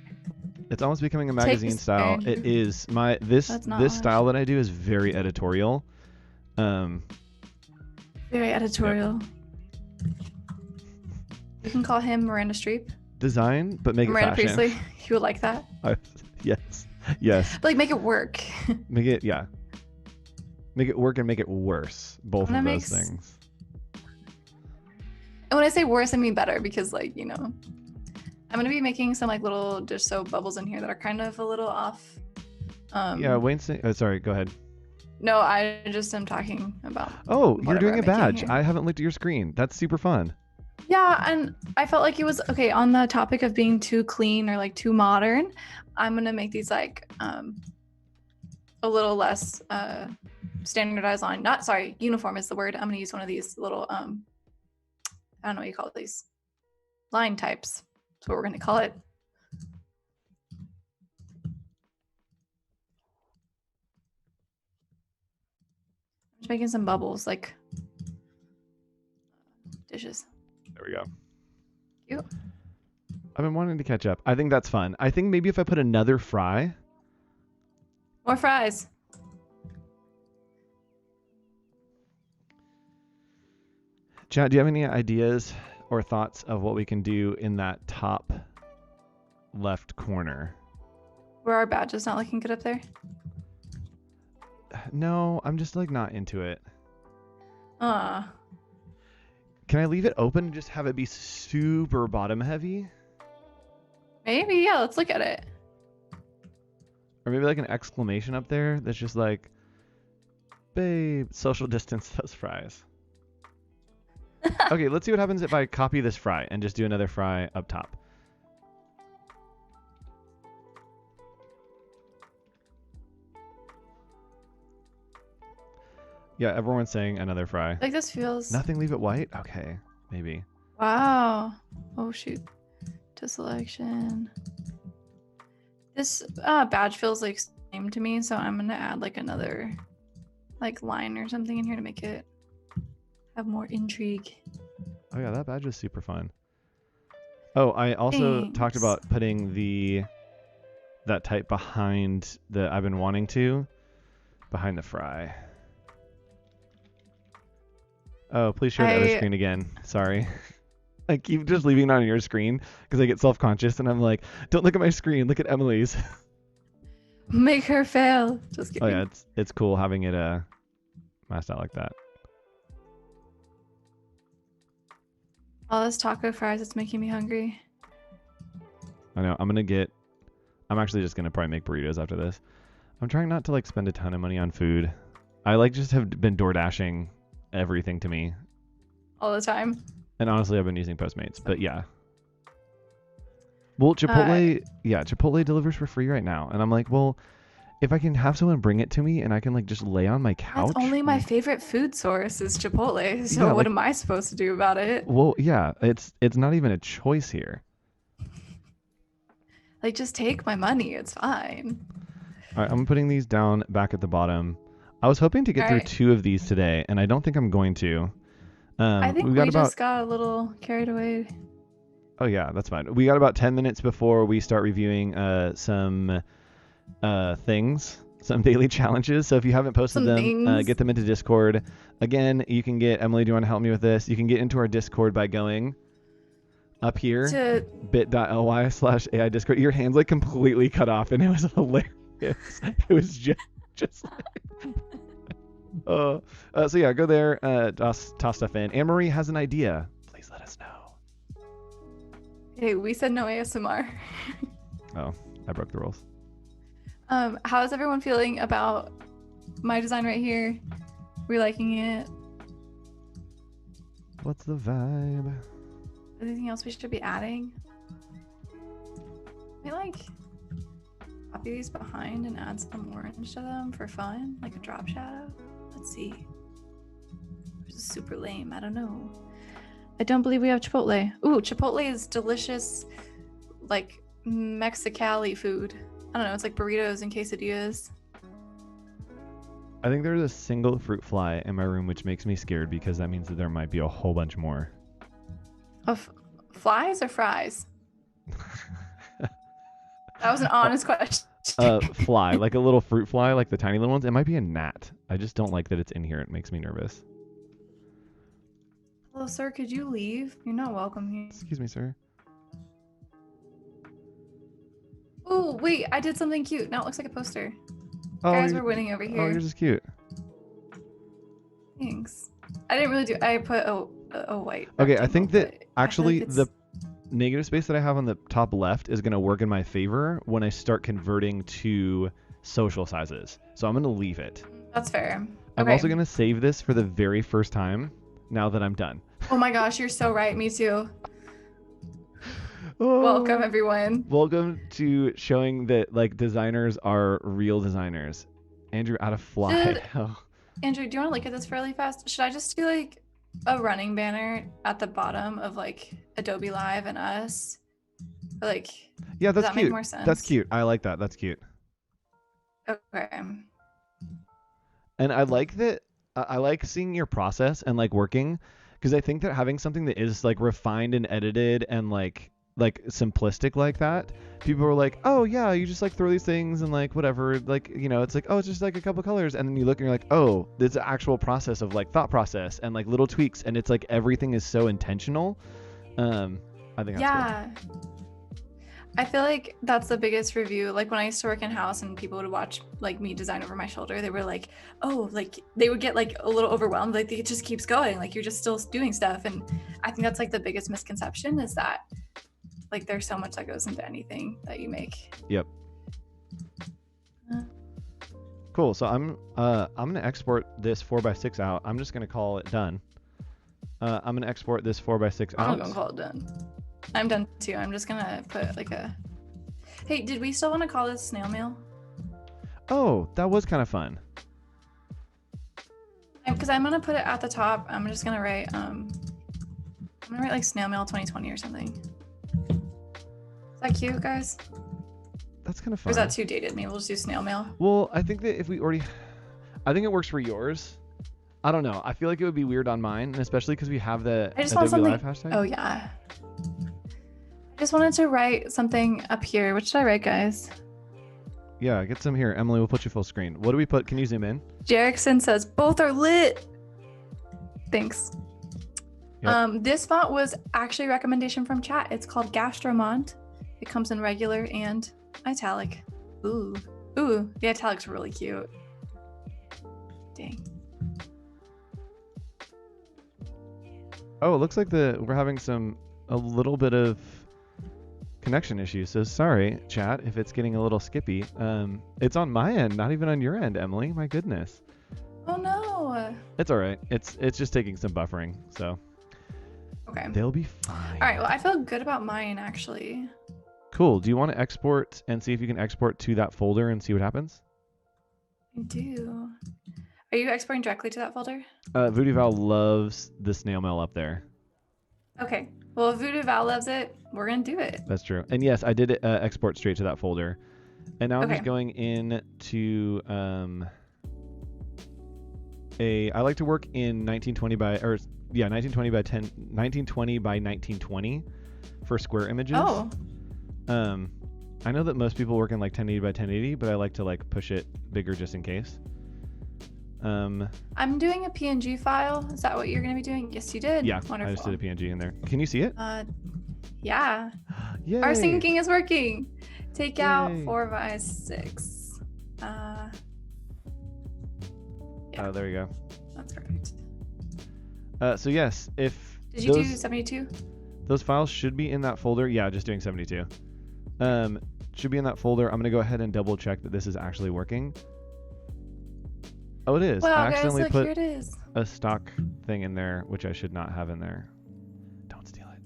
It's almost becoming a magazine style. It is this style that I do is very editorial. Very editorial. Yep. You can call him Miranda Streep. Design, but make Miranda it fashion. Priestley. You would like that? Yes. But like make it work. Make it Make it work and make it worse. Both of those things. And when I say worse, I mean better because like, you know, I'm gonna be making some like little dish soap bubbles in here that are kind of a little off. Yeah, Wayne's saying, sorry, go ahead. No, I just am talking about. Oh, you're doing a badge. I haven't looked at your screen. That's super fun. Yeah, and I felt like it was okay on the topic of being too clean or like too modern. I'm gonna make these like a little less standardized line. Uniform is the word. I'm gonna use one of these little I don't know what you call these. Line types. That's what we're gonna call it. I'm just making some bubbles like dishes. There we go. Cute. I've been wanting to catch up. I think that's fun. I think maybe if I put another fry. More fries. Chat, do you have any ideas or thoughts of what we can do in that top left corner? Where our badge is not looking good up there? No, I'm just like not into it. Can I leave it open and just have it be super bottom heavy? Maybe, yeah, let's look at it. Or maybe like an exclamation up there that's just like, babe, social distance those fries. Okay, let's see what happens if I copy this fry and just do another fry up top. Yeah, everyone's saying another fry. Like this feels... Nothing, leave it white? Okay, maybe. Wow. Oh, shoot. To selection. This badge feels like same to me, so I'm going to add like another like line or something in here to make it have more intrigue. Oh yeah, that badge is super fun. Oh, I also talked about putting that type behind I've been wanting to, behind the fry. Oh, please share the other screen again. Sorry. I keep just leaving it on your screen because I get self-conscious and I'm like, don't look at my screen, look at Emily's. Make her fail. Just kidding. Oh yeah, it's cool having it masked out like that. All this taco fries, it's making me hungry. I know. I'm actually just gonna probably make burritos after this. I'm trying not to like spend a ton of money on food. I like just have been door dashing everything to me all the time. And honestly, I've been using Postmates, but yeah. Well, Chipotle delivers for free right now. And I'm like, well, if I can have someone bring it to me and I can like just lay on my couch. That's only my favorite food source is Chipotle. So what am I supposed to do about it? Well, yeah, it's not even a choice here. Like, just take my money. It's fine. All right, I'm putting these down back at the bottom. I was hoping to get through 2 of these today, and I don't think I'm going to. I think we just got a little carried away. Oh, yeah, that's fine. We got about 10 minutes before we start reviewing some things. some daily challenges. So if you haven't posted Some them, things. get them into Discord. Again, you can get, Emily, do you want to help me with this? You can get into our Discord by going up here, To bit.ly/AI Discord. Your hands like completely cut off, and it was hilarious. It was just like, so yeah, go there, toss stuff in. Anne-Marie has an idea. Please let us know. Hey, we said no ASMR. Oh, I broke the rules. How is everyone feeling about my design right here? We liking it? What's the vibe? Anything else we should be adding? I like copy these behind and add some orange to them for fun, like a drop shadow. Let's see. This is super lame. I don't know. I don't believe we have Chipotle. Ooh, Chipotle is delicious, like Mexicali food. I don't know. It's like burritos and quesadillas. I think there's a single fruit fly in my room, which makes me scared because that means that there might be a whole bunch more. Of flies or fries? That was an honest question. Fly, like a little fruit fly, like the tiny little ones. It might be a gnat. I just don't like that it's in here. It makes me nervous. Hello, sir. Could you leave? You're not welcome here. Excuse me, sir. Oh, wait. I did something cute. Now it looks like a poster. Oh, Guys, we're winning over here. Oh, yours is cute. Thanks. I didn't really do. I put a white. Okay, I think that actually like the negative space that I have on the top left is going to work in my favor when I start converting to social sizes. So I'm going to leave it. That's fair. I'm Okay. also going to save this for the very first time now that I'm done. Oh my gosh, you're so right. Me too. Oh. Welcome, everyone. Welcome to showing that like designers are real designers. Andrew out of fly. Should- Oh. Andrew, do you want to look at this really fast? Should I just do like a running banner at the bottom of like Adobe Live and us? Or, like, Yeah, does that's that cute. make more sense? That's cute. I like that. That's cute. Okay. And I like that. I like seeing your process and like working, because I think that having something that is like refined and edited and like simplistic like that, people are like, oh yeah, you just like throw these things and like whatever, like, you know, it's like, oh, it's just like a couple colors, and then you look and you're like, oh, there's an actual process of like thought process and like little tweaks, and it's like everything is so intentional. I think that's Yeah. I feel like that's the biggest review. Like when I used to work in house and people would watch like me design over my shoulder, they were like, oh, like they would get like a little overwhelmed. Like it just keeps going. Like you're just still doing stuff. And I think that's like the biggest misconception is that like there's so much that goes into anything that you make. Yep. Cool. So I'm gonna export this 4x6 out. I'm just gonna call it done. I'm gonna export this 4x6 I'm out. not gonna call it done. I'm done too. I'm just gonna put like a. Hey, did we still want to call this snail mail? Oh, that was kind of fun. Because I'm gonna put it at the top. I'm just gonna write like snail mail 2020 or something. Is that cute, guys? That's kind of Or fun. is that too dated? Maybe we'll just do snail mail. Well, I think that if we already, I think it works for yours. I don't know. I feel like it would be weird on mine, and especially because we have the I just want Adobe something. Live hashtag. Oh yeah. I just wanted to write something up here. What should I write, guys? Yeah, get some here. Emily, we'll put you full screen. What do we put? Can you zoom in? Jerickson says both are lit. Thanks. Yep. This font was actually a recommendation from chat. It's called Gastromont. It comes in regular and italic. Ooh, the italic's really cute. Dang. Oh, it looks like we're having a little bit of connection issues. So sorry, chat, if it's getting a little skippy. It's on my end, not even on your end, Emily. My goodness. Oh no. It's all right. It's just taking some buffering, so Okay. they'll be fine. All right. Well, I feel good about mine actually. Cool. Do you want to export and see if you can export to that folder and see what happens? I do. Are you exporting directly to that folder? Voodoo Val loves the snail mail up there. Okay. Well, if Voodoo Val loves it, we're gonna do it. That's true. And yes, I did export straight to that folder. And now I'm just Okay. going in to I like to work in 1920 by 1920 by 1920 for square images. Oh. And I know that most people work in like 1080 by 1080, but I like to like push it bigger just in case. I'm doing a PNG file. Is that what you're going to be doing? Yes, you did. Yeah, Wonderful. I just did a PNG in there. Can you see it? Yeah. Yay. Our syncing is working. Take out Yay. 4x6. Yeah. Oh, there you go. That's perfect. So yes, if Did you do 72? Those files should be in that folder. Yeah, just doing 72. Should be in that folder. I'm gonna go ahead and double check that this is actually working. Oh, it is. Wow, I accidentally guys, look, put here it is. a stock thing in there, which I should not have in there. Don't steal it.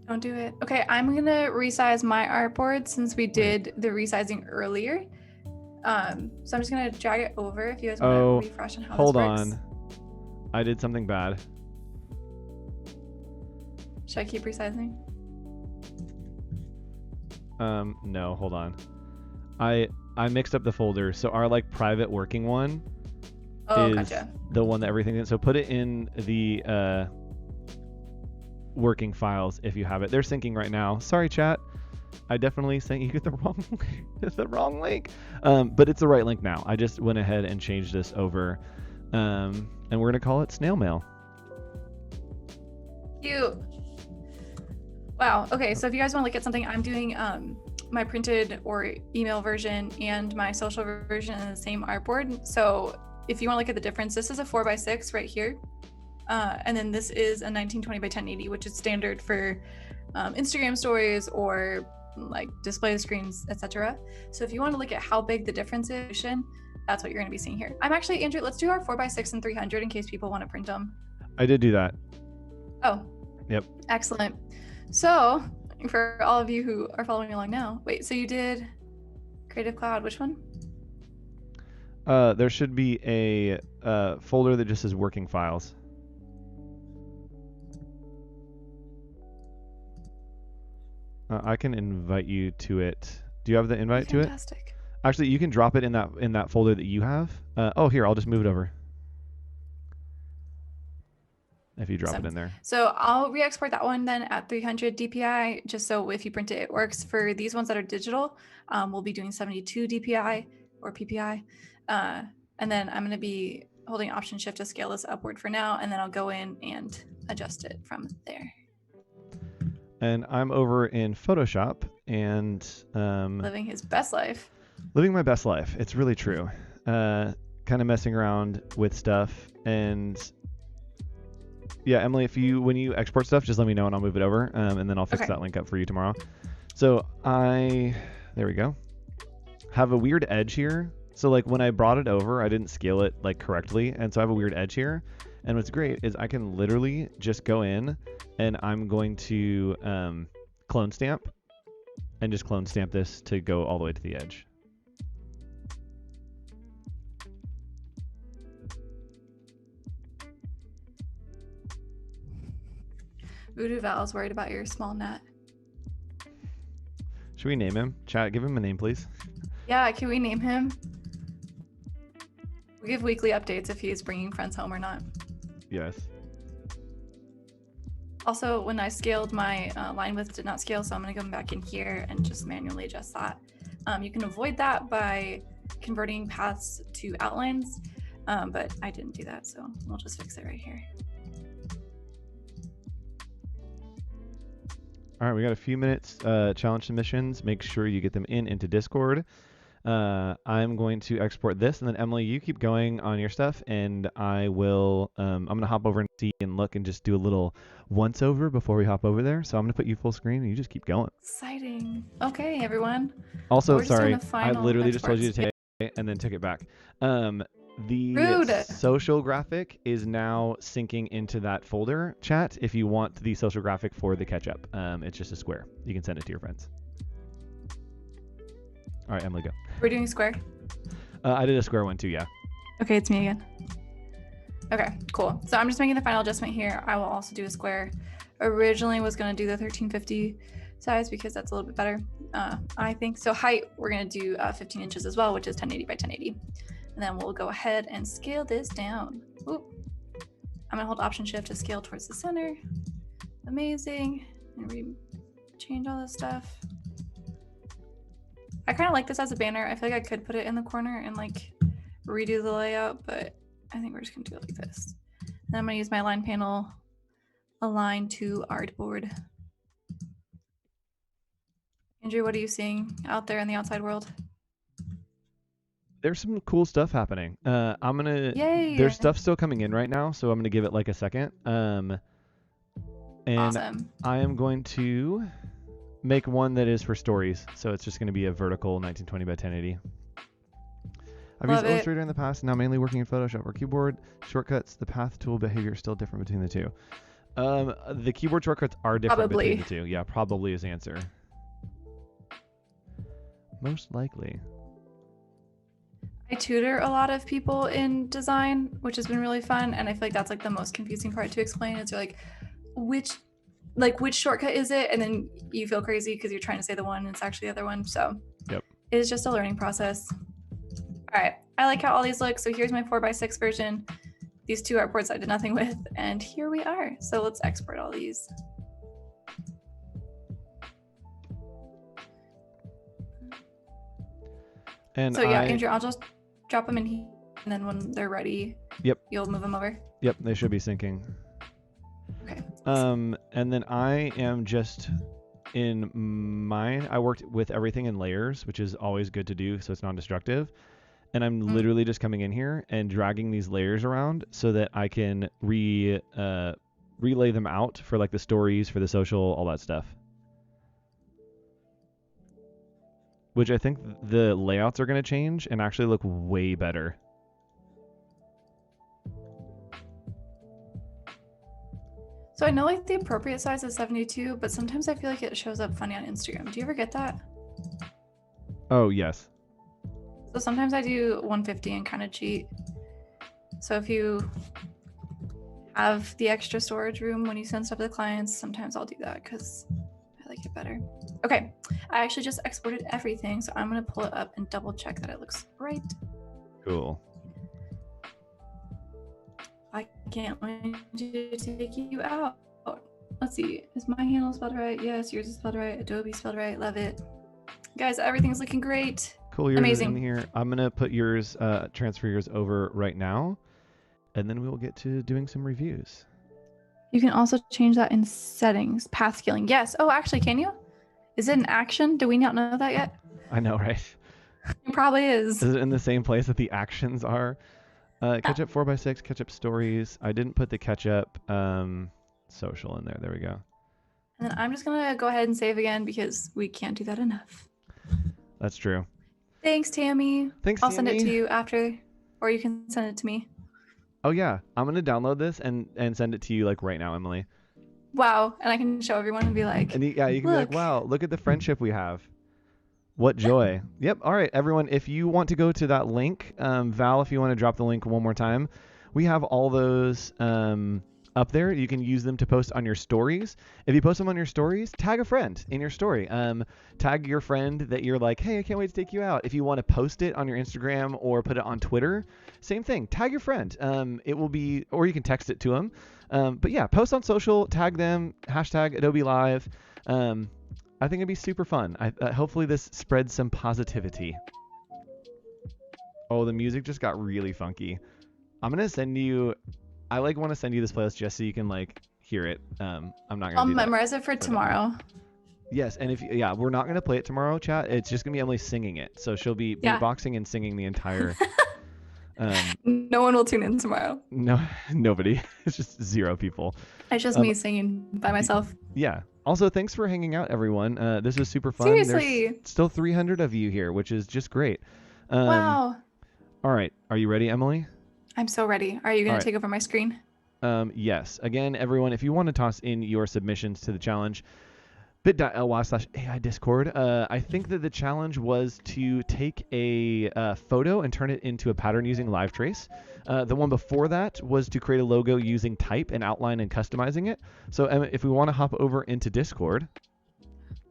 Don't do it. Okay, I'm gonna resize my artboard since we did the resizing earlier. So I'm just gonna drag it over if you guys want to refresh on how hold this works. on. I did something bad. Should I keep resizing? No, hold on. I mixed up the folders. So our like private working one is gotcha. the one that everything is. So put it in the working files if you have it. They're syncing right now. Sorry, chat. I definitely sent you the wrong link. But it's the right link now. I just went ahead and changed this over. And we're gonna call it snail mail. Cute. Wow. Okay, so if you guys want to look at something, I'm doing my printed or email version and my social version in the same artboard. So if you want to look at the difference, this is a 4x6 right here. And then this is a 1920 by 1080, which is standard for Instagram stories or like display screens, etc. So if you want to look at how big the difference is, that's what you're going to be seeing here. I'm actually, Andrew, let's do our 4x6 and 300 in case people want to print them. I did do that. Oh. Yep. Excellent. So for all of you who are following along now, wait, so you did Creative Cloud, which one? There should be a folder that just says working files. I can invite you to it. Do you have the invite to it? Fantastic. Actually, you can drop it in that folder that you have. Oh, here, I'll just move it over. If you drop it in there. So I'll re-export that one then at 300 DPI, just so if you print it, it works. For these ones that are digital, we'll be doing 72 DPI or PPI. And then I'm going to be holding Option Shift to scale this upward for now, and then I'll go in and adjust it from there. And I'm over in Photoshop and living his best life. Living my best life. It's really true. Kind of messing around with stuff. And yeah, Emily, when you export stuff, just let me know and I'll move it over, and then I'll fix that link up for you tomorrow. So there we go. Have a weird edge here. So like when I brought it over, I didn't scale it like correctly, and so I have a weird edge here. And what's great is I can literally just go in and I'm going to clone stamp and just clone stamp this to go all the way to the edge. Voodoo Val's worried about your small net. Should we name him? Chat, give him a name, please. Yeah, can we name him? We give weekly updates if he is bringing friends home or not. Yes. Also, when I scaled, my line width did not scale, so I'm going to go back in here and just manually adjust that. You can avoid that by converting paths to outlines, but I didn't do that, so we'll just fix it right here. All right, we got a few minutes. Challenge submissions. Make sure you get them into Discord. I'm going to export this, and then Emily, you keep going on your stuff, and I will. I'm gonna hop over and see and look and just do a little once over before we hop over there. So I'm gonna put you full screen, and you just keep going. Exciting. Okay, everyone. Also, sorry, I literally just told you to take and then took it back. The Rude. social graphic is now syncing into that folder, chat. If you want the social graphic for the ketchup, it's just a square. You can send it to your friends. All right, Emily, go. We're doing square? I did a square one too, yeah. Okay, it's me again. Okay, cool. So I'm just making the final adjustment here. I will also do a square. Originally was going to do the 1350 size because that's a little bit better, I think. So height, we're going to do 15 inches as well, which is 1080 by 1080. And then we'll go ahead and scale this down. Oop. I'm gonna hold Option Shift to scale towards the center. Amazing. And change all this stuff. I kind of like this as a banner. I feel like I could put it in the corner and like redo the layout, but I think we're just gonna do it like this. And I'm gonna use my line panel align to artboard. Andrew, what are you seeing out there in the outside world? There's some cool stuff happening. I'm gonna. Yay! There's stuff still coming in right now, so I'm gonna give it like a second. And Awesome. I am going to make one that is for stories. So it's just going to be a vertical 1920 by 1080. I've used Illustrator in the past, now mainly working in Photoshop or keyboard shortcuts. The path tool behavior is still different between the two. The keyboard shortcuts are different between the two. Yeah, probably is the answer. Most likely. I tutor a lot of people in design, which has been really fun, and I feel like that's like the most confusing part to explain. It's like which shortcut is it, and then you feel crazy because you're trying to say the one and it's actually the other one. So yep, it is just a learning process. All right, I like how all these look. So here's my 4x6 version. These two artboards I did nothing with, and here we are. So let's export all these. And so yeah, Andrew, I'll just drop them in here, and then when they're ready, yep, you'll move them over. Yep, they should be syncing. Okay. And then I am just in mine. I worked with everything in layers, which is always good to do, so it's non-destructive. And I'm literally just coming in here and dragging these layers around so that I can relay them out for like the stories, for the social, all that stuff. Which I think the layouts are going to change and actually look way better. So I know like the appropriate size is 72, but sometimes I feel like it shows up funny on Instagram. Do you ever get that? Oh, yes. So sometimes I do 150 and kind of cheat. So if you have the extra storage room when you send stuff to the clients, sometimes I'll do that because I like it better. Okay, I actually just exported everything, so I'm gonna pull it up and double check that it looks right. Cool. I can't wait to take you out. Let's see, is my handle spelled right? Yes, yours is spelled right. Adobe spelled right. Love it. Guys, everything's looking great. Cool, yours amazing. is in here. I'm gonna put yours, transfer yours over right now, and then we will get to doing some reviews. You can also change that in settings. Path scaling, yes. Oh, actually, can you? Is it an action? Do we not know that yet? I know, right? It probably is. Is it in the same place that the actions are? Ketchup 4x6, ketchup stories. I didn't put the ketchup social in there. There we go. And then I'm just gonna go ahead and save again because we can't do that enough. That's true. Thanks, Tammy. Thanks, I'll Tammy. send it to you after, or you can send it to me. Oh yeah, I'm gonna download this and send it to you like right now, Emily. Wow, and I can show everyone and be like, and you can be like, wow, look at the friendship we have. What joy. Yep. All right, everyone, if you want to go to that link, Val, if you want to drop the link one more time, we have all those up there. You can use them to post on your stories. If you post them on your stories, tag a friend in your story. Tag your friend that you're like, hey, I can't wait to take you out. If you want to post it on your Instagram or put it on Twitter, same thing. Tag your friend. It will be, or you can text it to them. But yeah, post on social, tag them, hashtag Adobe Live. I think it'd be super fun. Hopefully this spreads some positivity. Oh, the music just got really funky. I'm gonna send you. I want to send you this playlist just so you can hear it. I'm not gonna. I'll memorize it for tomorrow. Yes, and we're not gonna play it tomorrow, chat. It's just gonna be Emily singing it. So she'll be beatboxing and singing the entire. No one will tune in tomorrow. No, nobody. It's just 0 people. It's just me singing by myself. Yeah. Also, thanks for hanging out, everyone. This was super fun. Seriously. There's still 300 of you here, which is just great. Wow. All right. Are you ready, Emily? I'm so ready. Are you going to take over my screen? Yes. Again, everyone, if you want to toss in your submissions to the challenge, bit.ly/AI Discord. I think that the challenge was to take a photo and turn it into a pattern using Live Trace. The one before that was to create a logo using type and outline and customizing it. So Emma, if we want to hop over into Discord.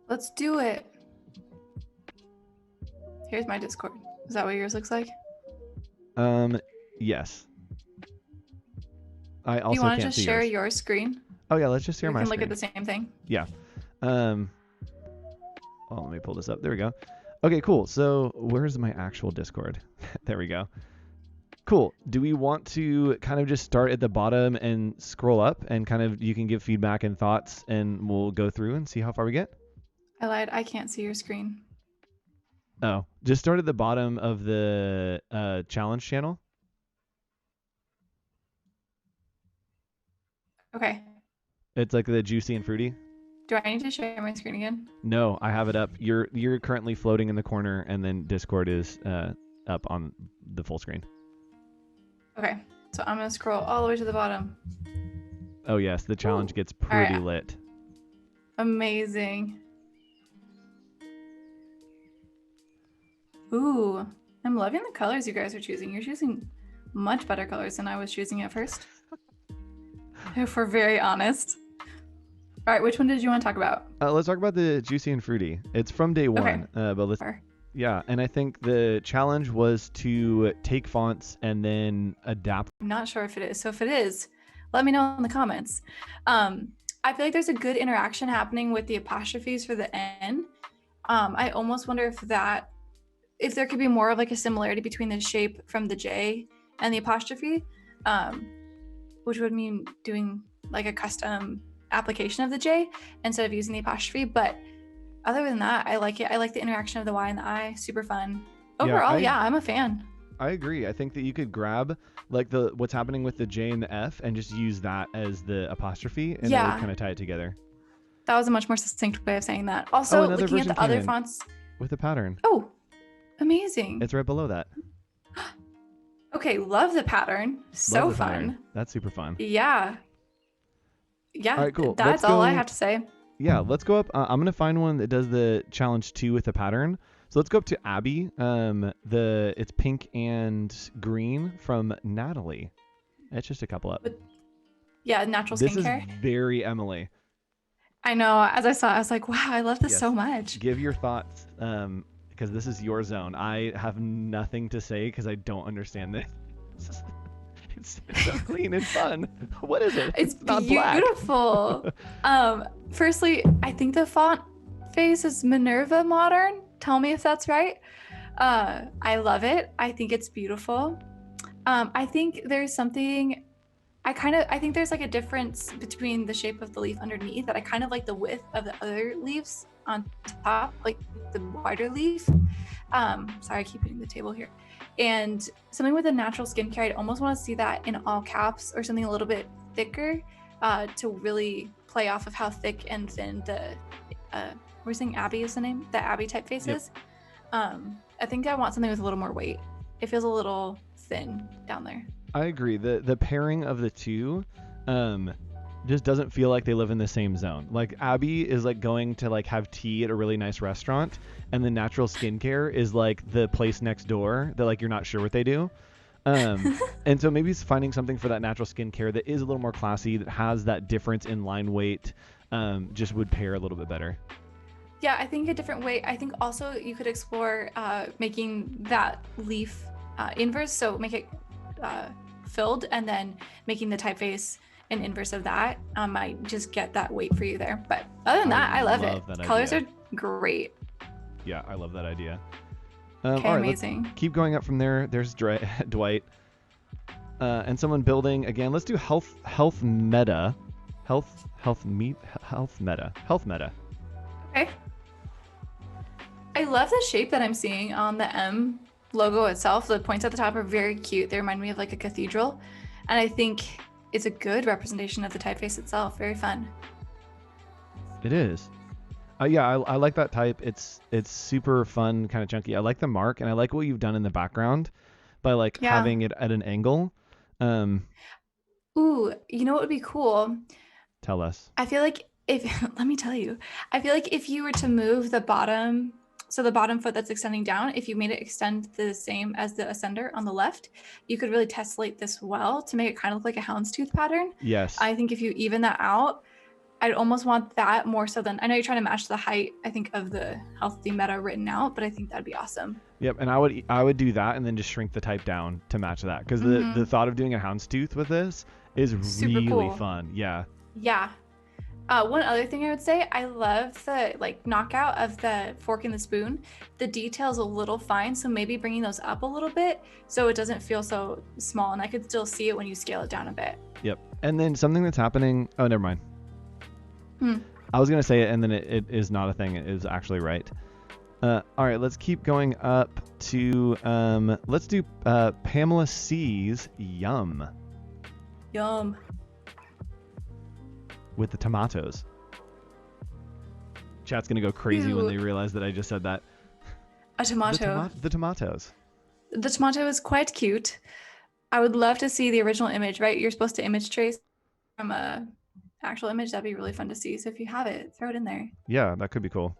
Let's do it. Here's my Discord. Is that what yours looks like? Yes. I also do you want to just share your screen? Oh yeah, let's just share my screen. We can look at the same thing. Yeah. Let me pull this up. There we go. Okay, cool. So where's my actual Discord? There we go. Cool. Do we want to kind of just start at the bottom and scroll up and kind of you can give feedback and thoughts and we'll go through and see how far we get? I lied. I can't see your screen. Oh, just start at the bottom of the challenge channel. Okay. It's like the juicy and fruity. Do I need to share my screen again? No, I have it up. You're currently floating in the corner, and then Discord is up on the full screen. Okay. So I'm gonna scroll all the way to the bottom. Oh yes, the challenge Ooh. gets pretty All right. lit. Amazing. Ooh, I'm loving the colors you guys are choosing. You're choosing much better colors than I was choosing at first. If we're very honest. All right, which one did you want to talk about? Let's talk about the juicy and fruity. It's from day one, but let's. Yeah, and I think the challenge was to take fonts and then adapt. I'm not sure if it is. So if it is, let me know in the comments. I feel like there's a good interaction happening with the apostrophes for the N. I almost wonder if there could be more of like a similarity between the shape from the J and the apostrophe, which would mean doing like a custom application of the J instead of using the apostrophe. But other than that, I like it. I like the interaction of the Y and the I. Super fun. Overall, yeah, I'm a fan. I agree. I think that you could grab like what's happening with the J and the F and just use that as the apostrophe and that would kind of tie it together. That was a much more succinct way of saying that. Also, looking at the other fonts with a pattern. Oh, amazing. It's right below that. Okay, love the pattern. So fun. Pattern. That's super fun. Yeah. Yeah. All right, cool. That's all I have to say. Yeah, let's go up. I'm going to find one that does the challenge 2 with the pattern. So let's go up to Abby. It's pink and green from Natalie. It's just a couple up. Yeah, natural skincare. This is very Emily. I know. As I saw, I was like, wow, I love this so much. Give your thoughts, because this is your zone. I have nothing to say because I don't understand this. It's so clean and fun. What is it? It's not beautiful. Firstly, I think the font face is Minerva Modern. Tell me if that's right. I love it. I think it's beautiful. I think there's something. I think there's like a difference between the shape of the leaf underneath that I kind of like the width of the other leaves on top, like the wider leaf. Sorry, I keep hitting the table here. And something with a natural skincare, I'd almost want to see that in all caps or something a little bit thicker to really play off of how thick and thin the, we're saying Abby is the name, the Abby typeface is. I think I want something with a little more weight. It feels a little thin down there. I agree. The pairing of the two just doesn't feel like they live in the same zone. Like Abby is like going to like have tea at a really nice restaurant, and the natural skincare is like the place next door that like you're not sure what they do. And so maybe it's finding something for that natural skincare that is a little more classy, that has that difference in line weight, just would pair a little bit better. Yeah, I think a different way. I think also you could explore making that leaf inverse, so make it filled, and then making the typeface an inverse of that might just get that weight for you there. But other than that, I love it. Colors are great. Yeah, I love that idea. Okay, all right, amazing. Keep going up from there. There's Dwight. And someone building again. Let's do health meta. Health meta. Okay. I love the shape that I'm seeing on the M logo itself. The points at the top are very cute. They remind me of like a cathedral. And I think it's a good representation of the typeface itself. Very fun. It is. Yeah, I like that type. It's super fun, kind of chunky. I like the mark, and I like what you've done in the background by like having it at an angle. Ooh, you know what would be cool? Tell us. I feel like let me tell you, I feel like if you were to move the bottom, so the bottom foot that's extending down, if you made it extend the same as the ascender on the left, you could really tessellate this well to make it kind of look like a houndstooth pattern. Yes. I think if you even that out, I'd almost want that more so than, I know you're trying to match the height, I think, of the healthy meta written out, but I think that'd be awesome. Yep, and I would do that and then just shrink the type down to match that, because the thought of doing a houndstooth with this is really cool. Fun. Yeah. Yeah. One other thing I would say, I love the like knockout of the fork and the spoon. The detail's a little fine, so maybe bringing those up a little bit so it doesn't feel so small, and I could still see it when you scale it down a bit. Yep. And then something that's happening. Oh, never mind. Hmm. I was gonna say it, and then it is not a thing. It is actually right. All right, let's keep going up to let's do Pamela C's Yum Yum. with the tomatoes. Chat's gonna go crazy when Ew. they realize that I just said that. A tomato. The tomatoes. The tomato is quite cute. I would love to see the original image, right? You're supposed to image trace from a actual image. That'd be really fun to see. So if you have it, throw it in there. Yeah, that could be cool.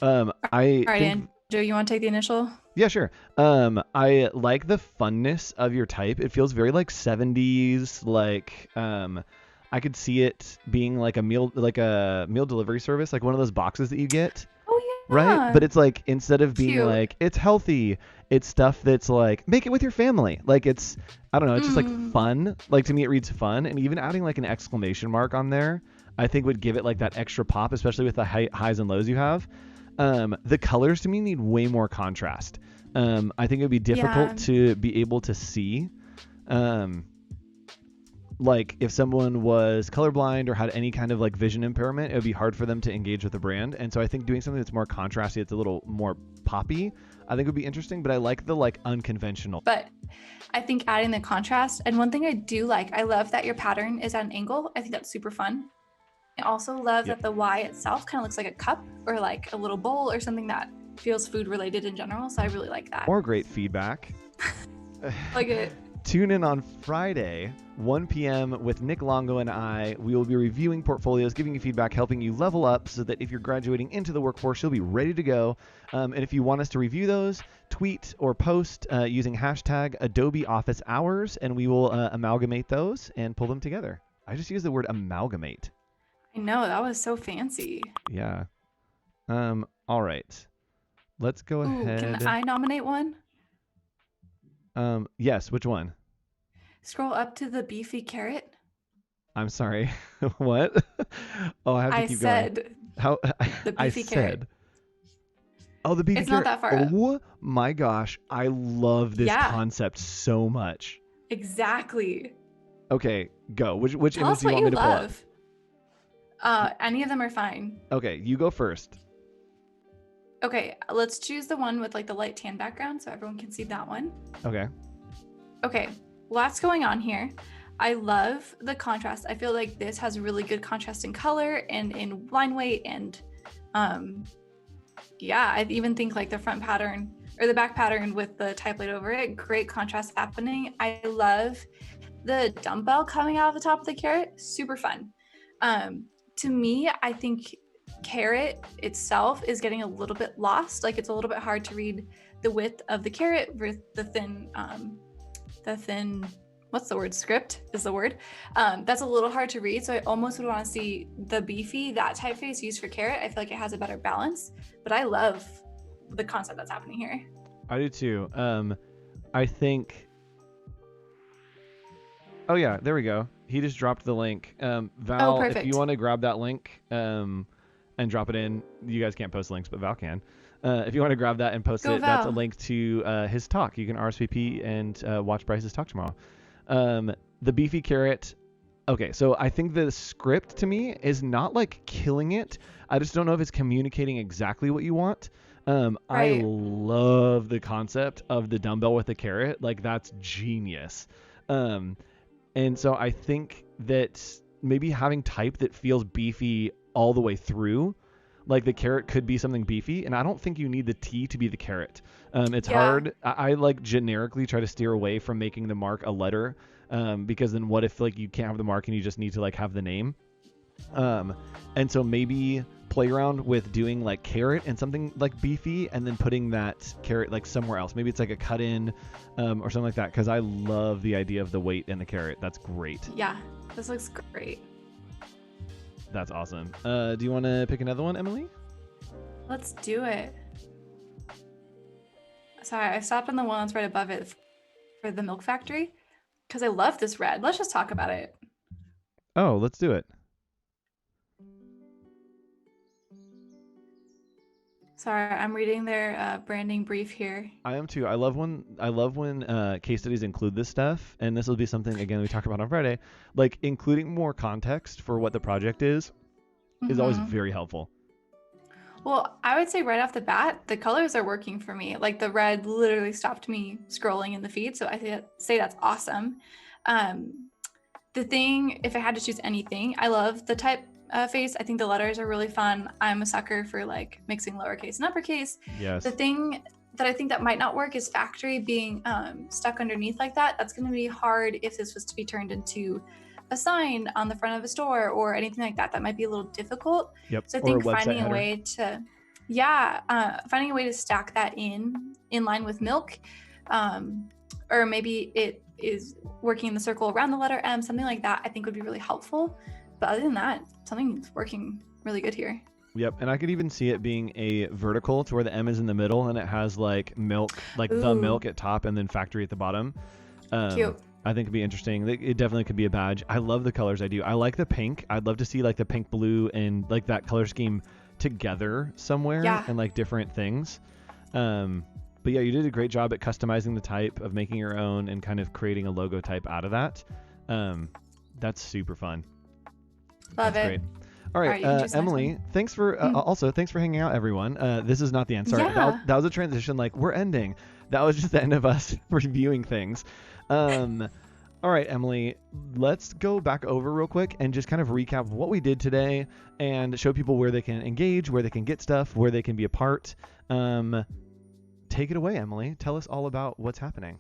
I All right, think, Andrew, you want to take the initial? yeah, sure. I like the funness of your type. It feels very like 70s, like I could see it being like a meal delivery service, like one of those boxes that you get. Oh yeah. Right? But it's like, instead of being Cute. like, it's healthy, it's stuff that's like, make it with your family. Like, it's, I don't know, it's just like fun. Like, to me, it reads fun. And even adding like an exclamation mark on there, I think would give it like that extra pop, especially with the highs and lows you have. The colors to me need way more contrast. I think it would be difficult to be able to see. Like, if someone was colorblind or had any kind of like vision impairment, it would be hard for them to engage with the brand. And so I think doing something that's more contrasty, it's a little more poppy, I think would be interesting. But I like the like unconventional. But I think adding the contrast, and one thing I do like, I love that your pattern is at an angle. I think that's super fun. I also love that the Y itself kind of looks like a cup or like a little bowl or something that feels food related in general. So I really like that. More great feedback. Like it. Tune in on Friday, 1 p.m. with Nick Longo and I. We will be reviewing portfolios, giving you feedback, helping you level up so that if you're graduating into the workforce, you'll be ready to go. And if you want us to review those, tweet or post using hashtag Adobe Office Hours, and we will amalgamate those and pull them together. I just used the word amalgamate. I know, that was so fancy. Yeah. All right. Let's go ahead. Can I nominate one? Yes, which one? Scroll up to the beefy carrot. I'm sorry. What? Oh, I have to keep going. How? The beefy carrot. Oh, the beefy carrot. It's not that far up. Oh my gosh, I love this concept so much. Exactly. Okay, go. Which Tell image us do you want me to pull up? Any of them are fine. Okay, you go first. Okay, let's choose the one with like the light tan background so everyone can see that one. Okay. Okay, lots going on here. I love the contrast. I feel like this has really good contrast in color and in line weight, and yeah, I even think like the front pattern or the back pattern with the type laid over it, great contrast happening. I love the dumbbell coming out of the top of the carrot, super fun. To me, I think carrot itself is getting a little bit lost. Like, it's a little bit hard to read the width of the carrot with the thin what's the word, script is the word. That's a little hard to read, so I almost would want to see the beefy, that typeface used for carrot. I feel like it has a better balance, but I love the concept that's happening here. I do too. I think, oh yeah, there we go. He just dropped the link. Val, if you want to grab that link and drop it in, you guys can't post links, but Val can. If you want to grab that and post it, that's a link to his talk. You can RSVP and watch Bryce's talk tomorrow. The beefy carrot. Okay, so I think the script to me is not like killing it. I just don't know if it's communicating exactly what you want. I love the concept of the dumbbell with the carrot. Like, that's genius. And so I think that maybe having type that feels beefy all the way through, like the carrot could be something beefy, and I don't think you need the T to be the carrot. It's hard. I like generically try to steer away from making the mark a letter, because then what if like you can't have the mark and you just need to like have the name? And so maybe play around with doing like carrot and something like beefy, and then putting that carrot like somewhere else. Maybe it's like a cut in or something like that, because I love the idea of the weight in the carrot. That's great. Yeah, this looks great. That's awesome. Do you want to pick another one, Emily? Let's do it. Sorry, I stopped on the one that's right above it for the milk factory because I love this red. Let's just talk about it. Oh, let's do it. Sorry, I'm reading their branding brief here. I am too. I love when case studies include this stuff, and this will be something again we talk about on Friday. Like including more context for what the project is always Hmm. very helpful. Well, I would say right off the bat, the colors are working for me. Like the red literally stopped me scrolling in the feed, so say that's awesome. Um, the thing, if I had to choose anything, I love the typeface. I think the letters are really fun. I'm a sucker for like mixing lowercase and uppercase. The Yes. thing that I think that might not work is factory being stuck underneath like that. That's going to be hard if this was to be turned into a sign on the front of a store or anything like that. That might be a little difficult. Yep. So I Or a think website header. finding a way to stack that in line with milk, or maybe it is working in the circle around the letter M, something like that, I think would be really helpful. But other than that, something's working really good here. Yep. And I could even see it being a vertical to where the M is in the middle and it has like milk, like the Ooh, milk at top and then factory at the bottom. cute. I think it'd be interesting. It definitely could be a badge. I love the colors. I do. I like the pink. I'd love to see like the pink, blue, and like that color scheme together somewhere Yeah. and like different things. But yeah, you did a great job at customizing the type, of making your own, and kind of creating a logo type out of that. That's super fun. Love That's it. great. All All right, right, you can choose the next Emily, one. thanks for also thanks for hanging out, everyone. This is not the end. Sorry, Yeah. that was a transition. Like we're ending. That was just the end of us reviewing things. All right, Emily, let's go back over real quick and just kind of recap what we did today and show people where they can engage, where they can get stuff, where they can be a part. Take it away, Emily. Tell us all about what's happening.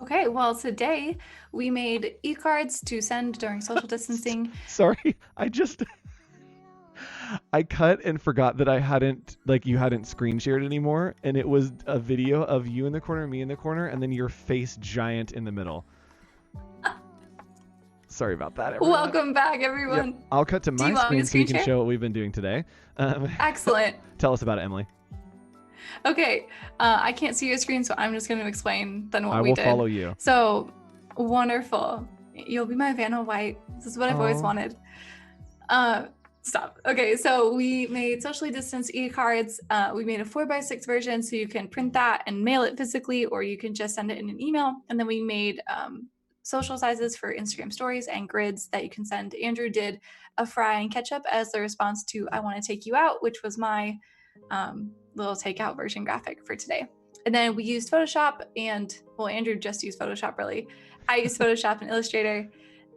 Okay, well, today we made eCards to send during social distancing. Sorry, I cut and forgot that you hadn't screen shared anymore, and it was a video of you in the corner, me in the corner, and then your face giant in the middle. Sorry about that, everyone. Welcome back, Yep. everyone. I'll cut to Do my you want me screen to so you screen can share? show what we've been doing today. Excellent. Tell us about it, Emily. Okay, I can't see your screen, so I'm just going to explain then what I we will did. follow you. So wonderful. You'll be my Vanna White. This is what I've always Aw. wanted. Stop. Okay, so we made socially distanced e-cards. We made a 4x6 version so you can print that and mail it physically, or you can just send it in an email. And then we made social sizes for Instagram stories and grids that you can send. Andrew did a fry and ketchup as the response to I Want to Take You Out, which was my little takeout version graphic for today. And then we used Photoshop Andrew just used Photoshop really. I used Photoshop and Illustrator,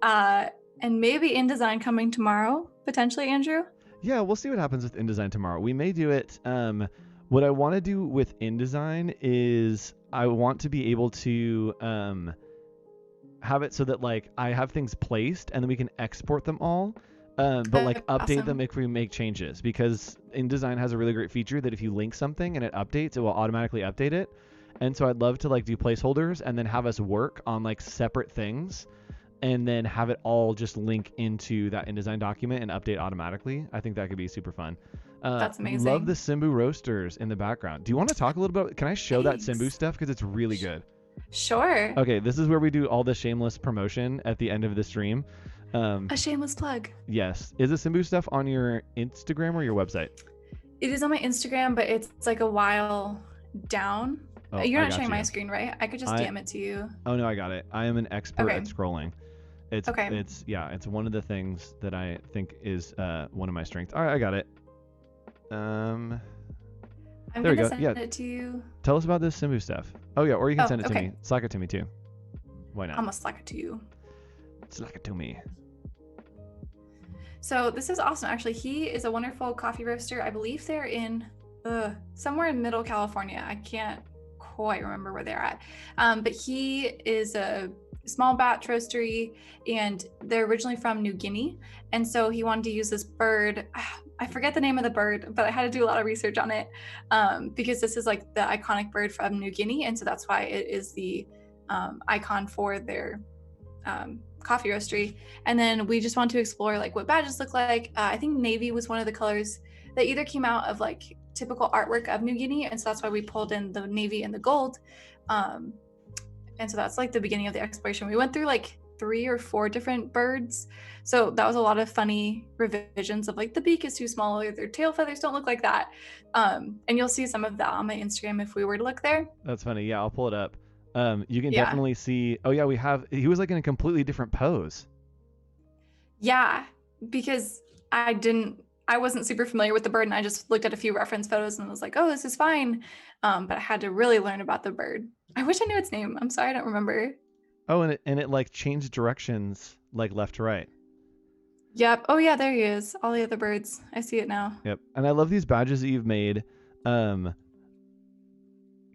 and maybe InDesign coming tomorrow, potentially, Andrew. Yeah, we'll see what happens with InDesign tomorrow. We may do it. What I want to do with InDesign is I want to be able to have it so that like I have things placed and then we can export them all. But like update them Awesome. if we make changes, because InDesign has a really great feature that if you link something and it updates, it will automatically update it. And so I'd love to like do placeholders and then have us work on like separate things and then have it all just link into that InDesign document and update automatically. I think that could be super fun. That's amazing. Love the Simbu roasters in the background. Do you want to talk a little bit? Can I show that Thanks. Simbu stuff? Because it's really good. Sure. Okay, this is where we do all the shameless promotion at the end of the stream. A shameless plug. Yes. Is the Simbu stuff on your Instagram or your website? It is on my Instagram, but it's like a while down. Oh, You're I not got showing you. my screen, right? I could just DM it to you. Oh no, I got it. I am an expert Okay. at scrolling. It's Okay. it's one of the things that I think is one of my strengths. All right, I got it. I'm there we gonna go. send Yeah. it to you. Tell us about this Simbu stuff. Oh yeah, or you can Oh, send it to okay. me. Slack it to me too. Why not? I'm gonna Slack it to you. Slack it to me. So this is awesome. Actually, he is a wonderful coffee roaster. I believe they're in somewhere in Middle California. I can't quite remember where they're at. But he is a small batch roastery, and they're originally from New Guinea. And so he wanted to use this bird. I forget the name of the bird, but I had to do a lot of research on it because this is like the iconic bird from New Guinea. And so that's why it is the icon for their coffee roastery. And then we just want to explore like what badges look like. I think navy was one of the colors that either came out of like typical artwork of New Guinea, and so that's why we pulled in the navy and the gold. And so that's like the beginning of the exploration. We went through like 3 or 4 different birds. So that was a lot of funny revisions of like the beak is too small or their tail feathers don't look like that. And you'll see some of that on my Instagram if we were to look there. That's funny. Yeah, I'll pull it up. You can Yeah. definitely see. Oh yeah, he was like in a completely different pose. Yeah, because I wasn't super familiar with the bird and I just looked at a few reference photos and was like, oh, this is fine. But I had to really learn about the bird. I wish I knew its name. I'm sorry, I don't remember. Oh, and it like changed directions like left to right. Yep. Oh yeah, there he is. All the other birds. I see it now. Yep. And I love these badges that you've made. Can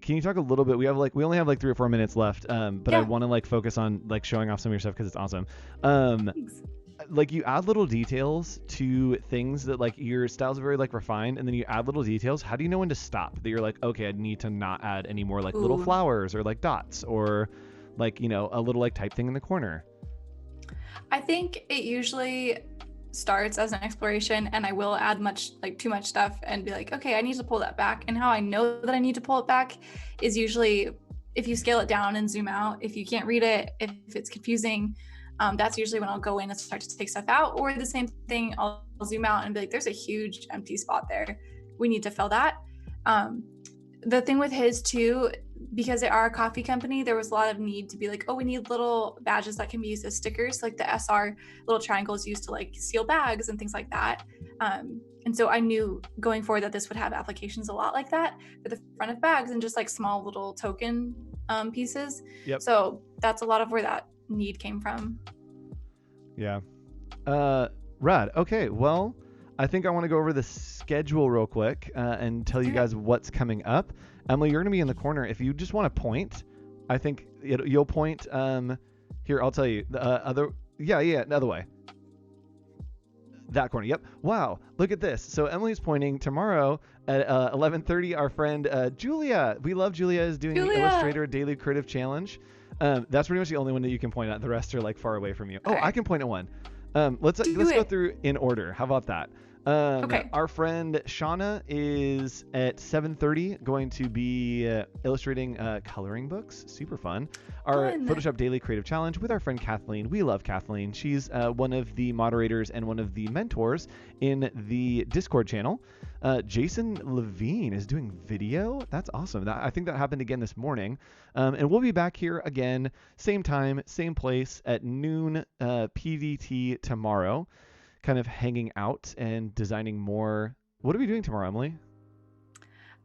you talk a little bit? We only have like 3 or 4 minutes left. But I Yeah. want to like focus on like showing off some of your stuff because it's awesome. Thanks. Like you add little details to things that like your style's very like refined, and then you add little details. How do you know when to stop? That you're like, okay, I need to not add any more like little Ooh. flowers or like dots or like, you know, a little like type thing in the corner. I think it usually starts as an exploration and I will add too much stuff and be like, okay, I need to pull that back. And how I know that I need to pull it back is usually if you scale it down and zoom out, if you can't read it, if it's confusing, that's usually when I'll go in and start to take stuff out. Or the same thing, I'll zoom out and be like, there's a huge empty spot there. We need to fill that. The thing with his too, because they are a coffee company, there was a lot of need to be like, oh, we need little badges that can be used as stickers, like the SR little triangles used to like seal bags and things like that. And so I knew going forward that this would have applications a lot like that for the front of bags and just like small little token pieces. Yep. So that's a lot of where that need came from. Yeah. Rad. Okay. Well, I think I want to go over the schedule real quick and tell you guys what's coming up. Emily, you're going to be in the corner. If you just want to point, I think you'll point. Here, I'll tell you. The other way. That corner. Yep. Wow. Look at this. So Emily's pointing tomorrow at 11:30. Our friend Julia. We love Julia is doing the Illustrator Daily Creative Challenge. That's pretty much the only one that you can point at. The rest are like far away from you. Oh, right. I can point at one. Let's go through in order. How about that? Okay. Our friend Shauna is at 7:30 going to be illustrating coloring books. Super fun. Our Photoshop Daily Creative Challenge with our friend Kathleen. We love Kathleen. She's one of the moderators and one of the mentors in the Discord channel. Jason Levine is doing video. That's awesome. I think that happened again this morning. And we'll be back here again, same time, same place at noon PDT tomorrow. Kind of hanging out and designing more. What are we doing tomorrow, Emily?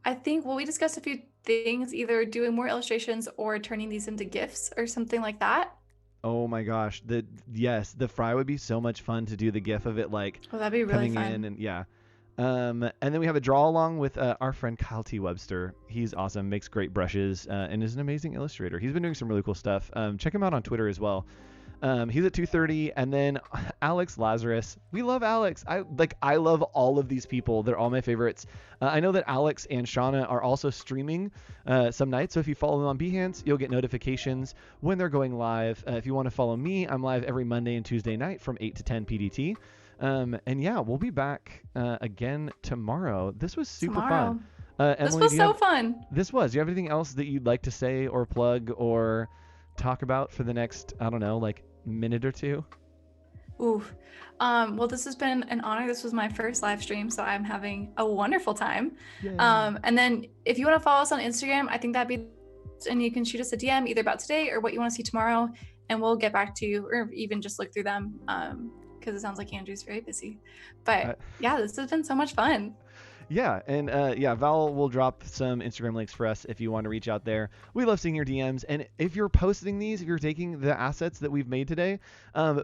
I think, we discussed a few things, either doing more illustrations or turning these into GIFs or something like that. Oh my gosh. The fry would be so much fun to do the GIF of it, like that'd be really fun. In and yeah. And then we have a draw along with our friend Kyle T. Webster. He's awesome, makes great brushes, and is an amazing illustrator. He's been doing some really cool stuff. Check him out on Twitter as well. He's at 2:30, and then Alex Lazarus. We love Alex. I love all of these people. They're all my favorites. I know that Alex and Shauna are also streaming some nights, so if you follow them on Behance, you'll get notifications when they're going live. If you want to follow me, I'm live every Monday and Tuesday night from 8 to 10 PDT. And yeah, we'll be back again tomorrow. This was super fun. Emily, this was so fun. This was. Do you have anything else that you'd like to say or plug or talk about for the next, I don't know, like minute or two? Oof. Well, this has been an honor. This was my first live stream, so I'm having a wonderful time. And then if you want to follow us on Instagram, I think that'd be, and you can shoot us a DM either about today or what you want to see tomorrow, and we'll get back to you, or even just look through them, because it sounds like Andrew's very busy. But yeah, this has been so much fun. Yeah, and Val will drop some Instagram links for us if you want to reach out there. We love seeing your DMs, and if you're posting these, if you're taking the assets that we've made today,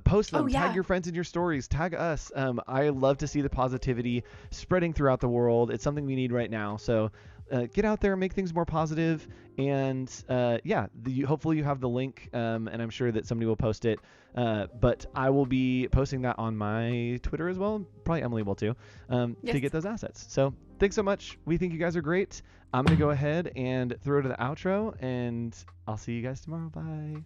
post them. Tag your friends in your stories. Tag us. I love to see the positivity spreading throughout the world. It's something we need right now. So get out there, make things more positive, and hopefully you have the link, and I'm sure that somebody will post it. But I will be posting that on my Twitter as well. Probably Emily will too, to get those assets. So thanks so much. We think you guys are great. I'm going to go ahead and throw to the outro, and I'll see you guys tomorrow. Bye.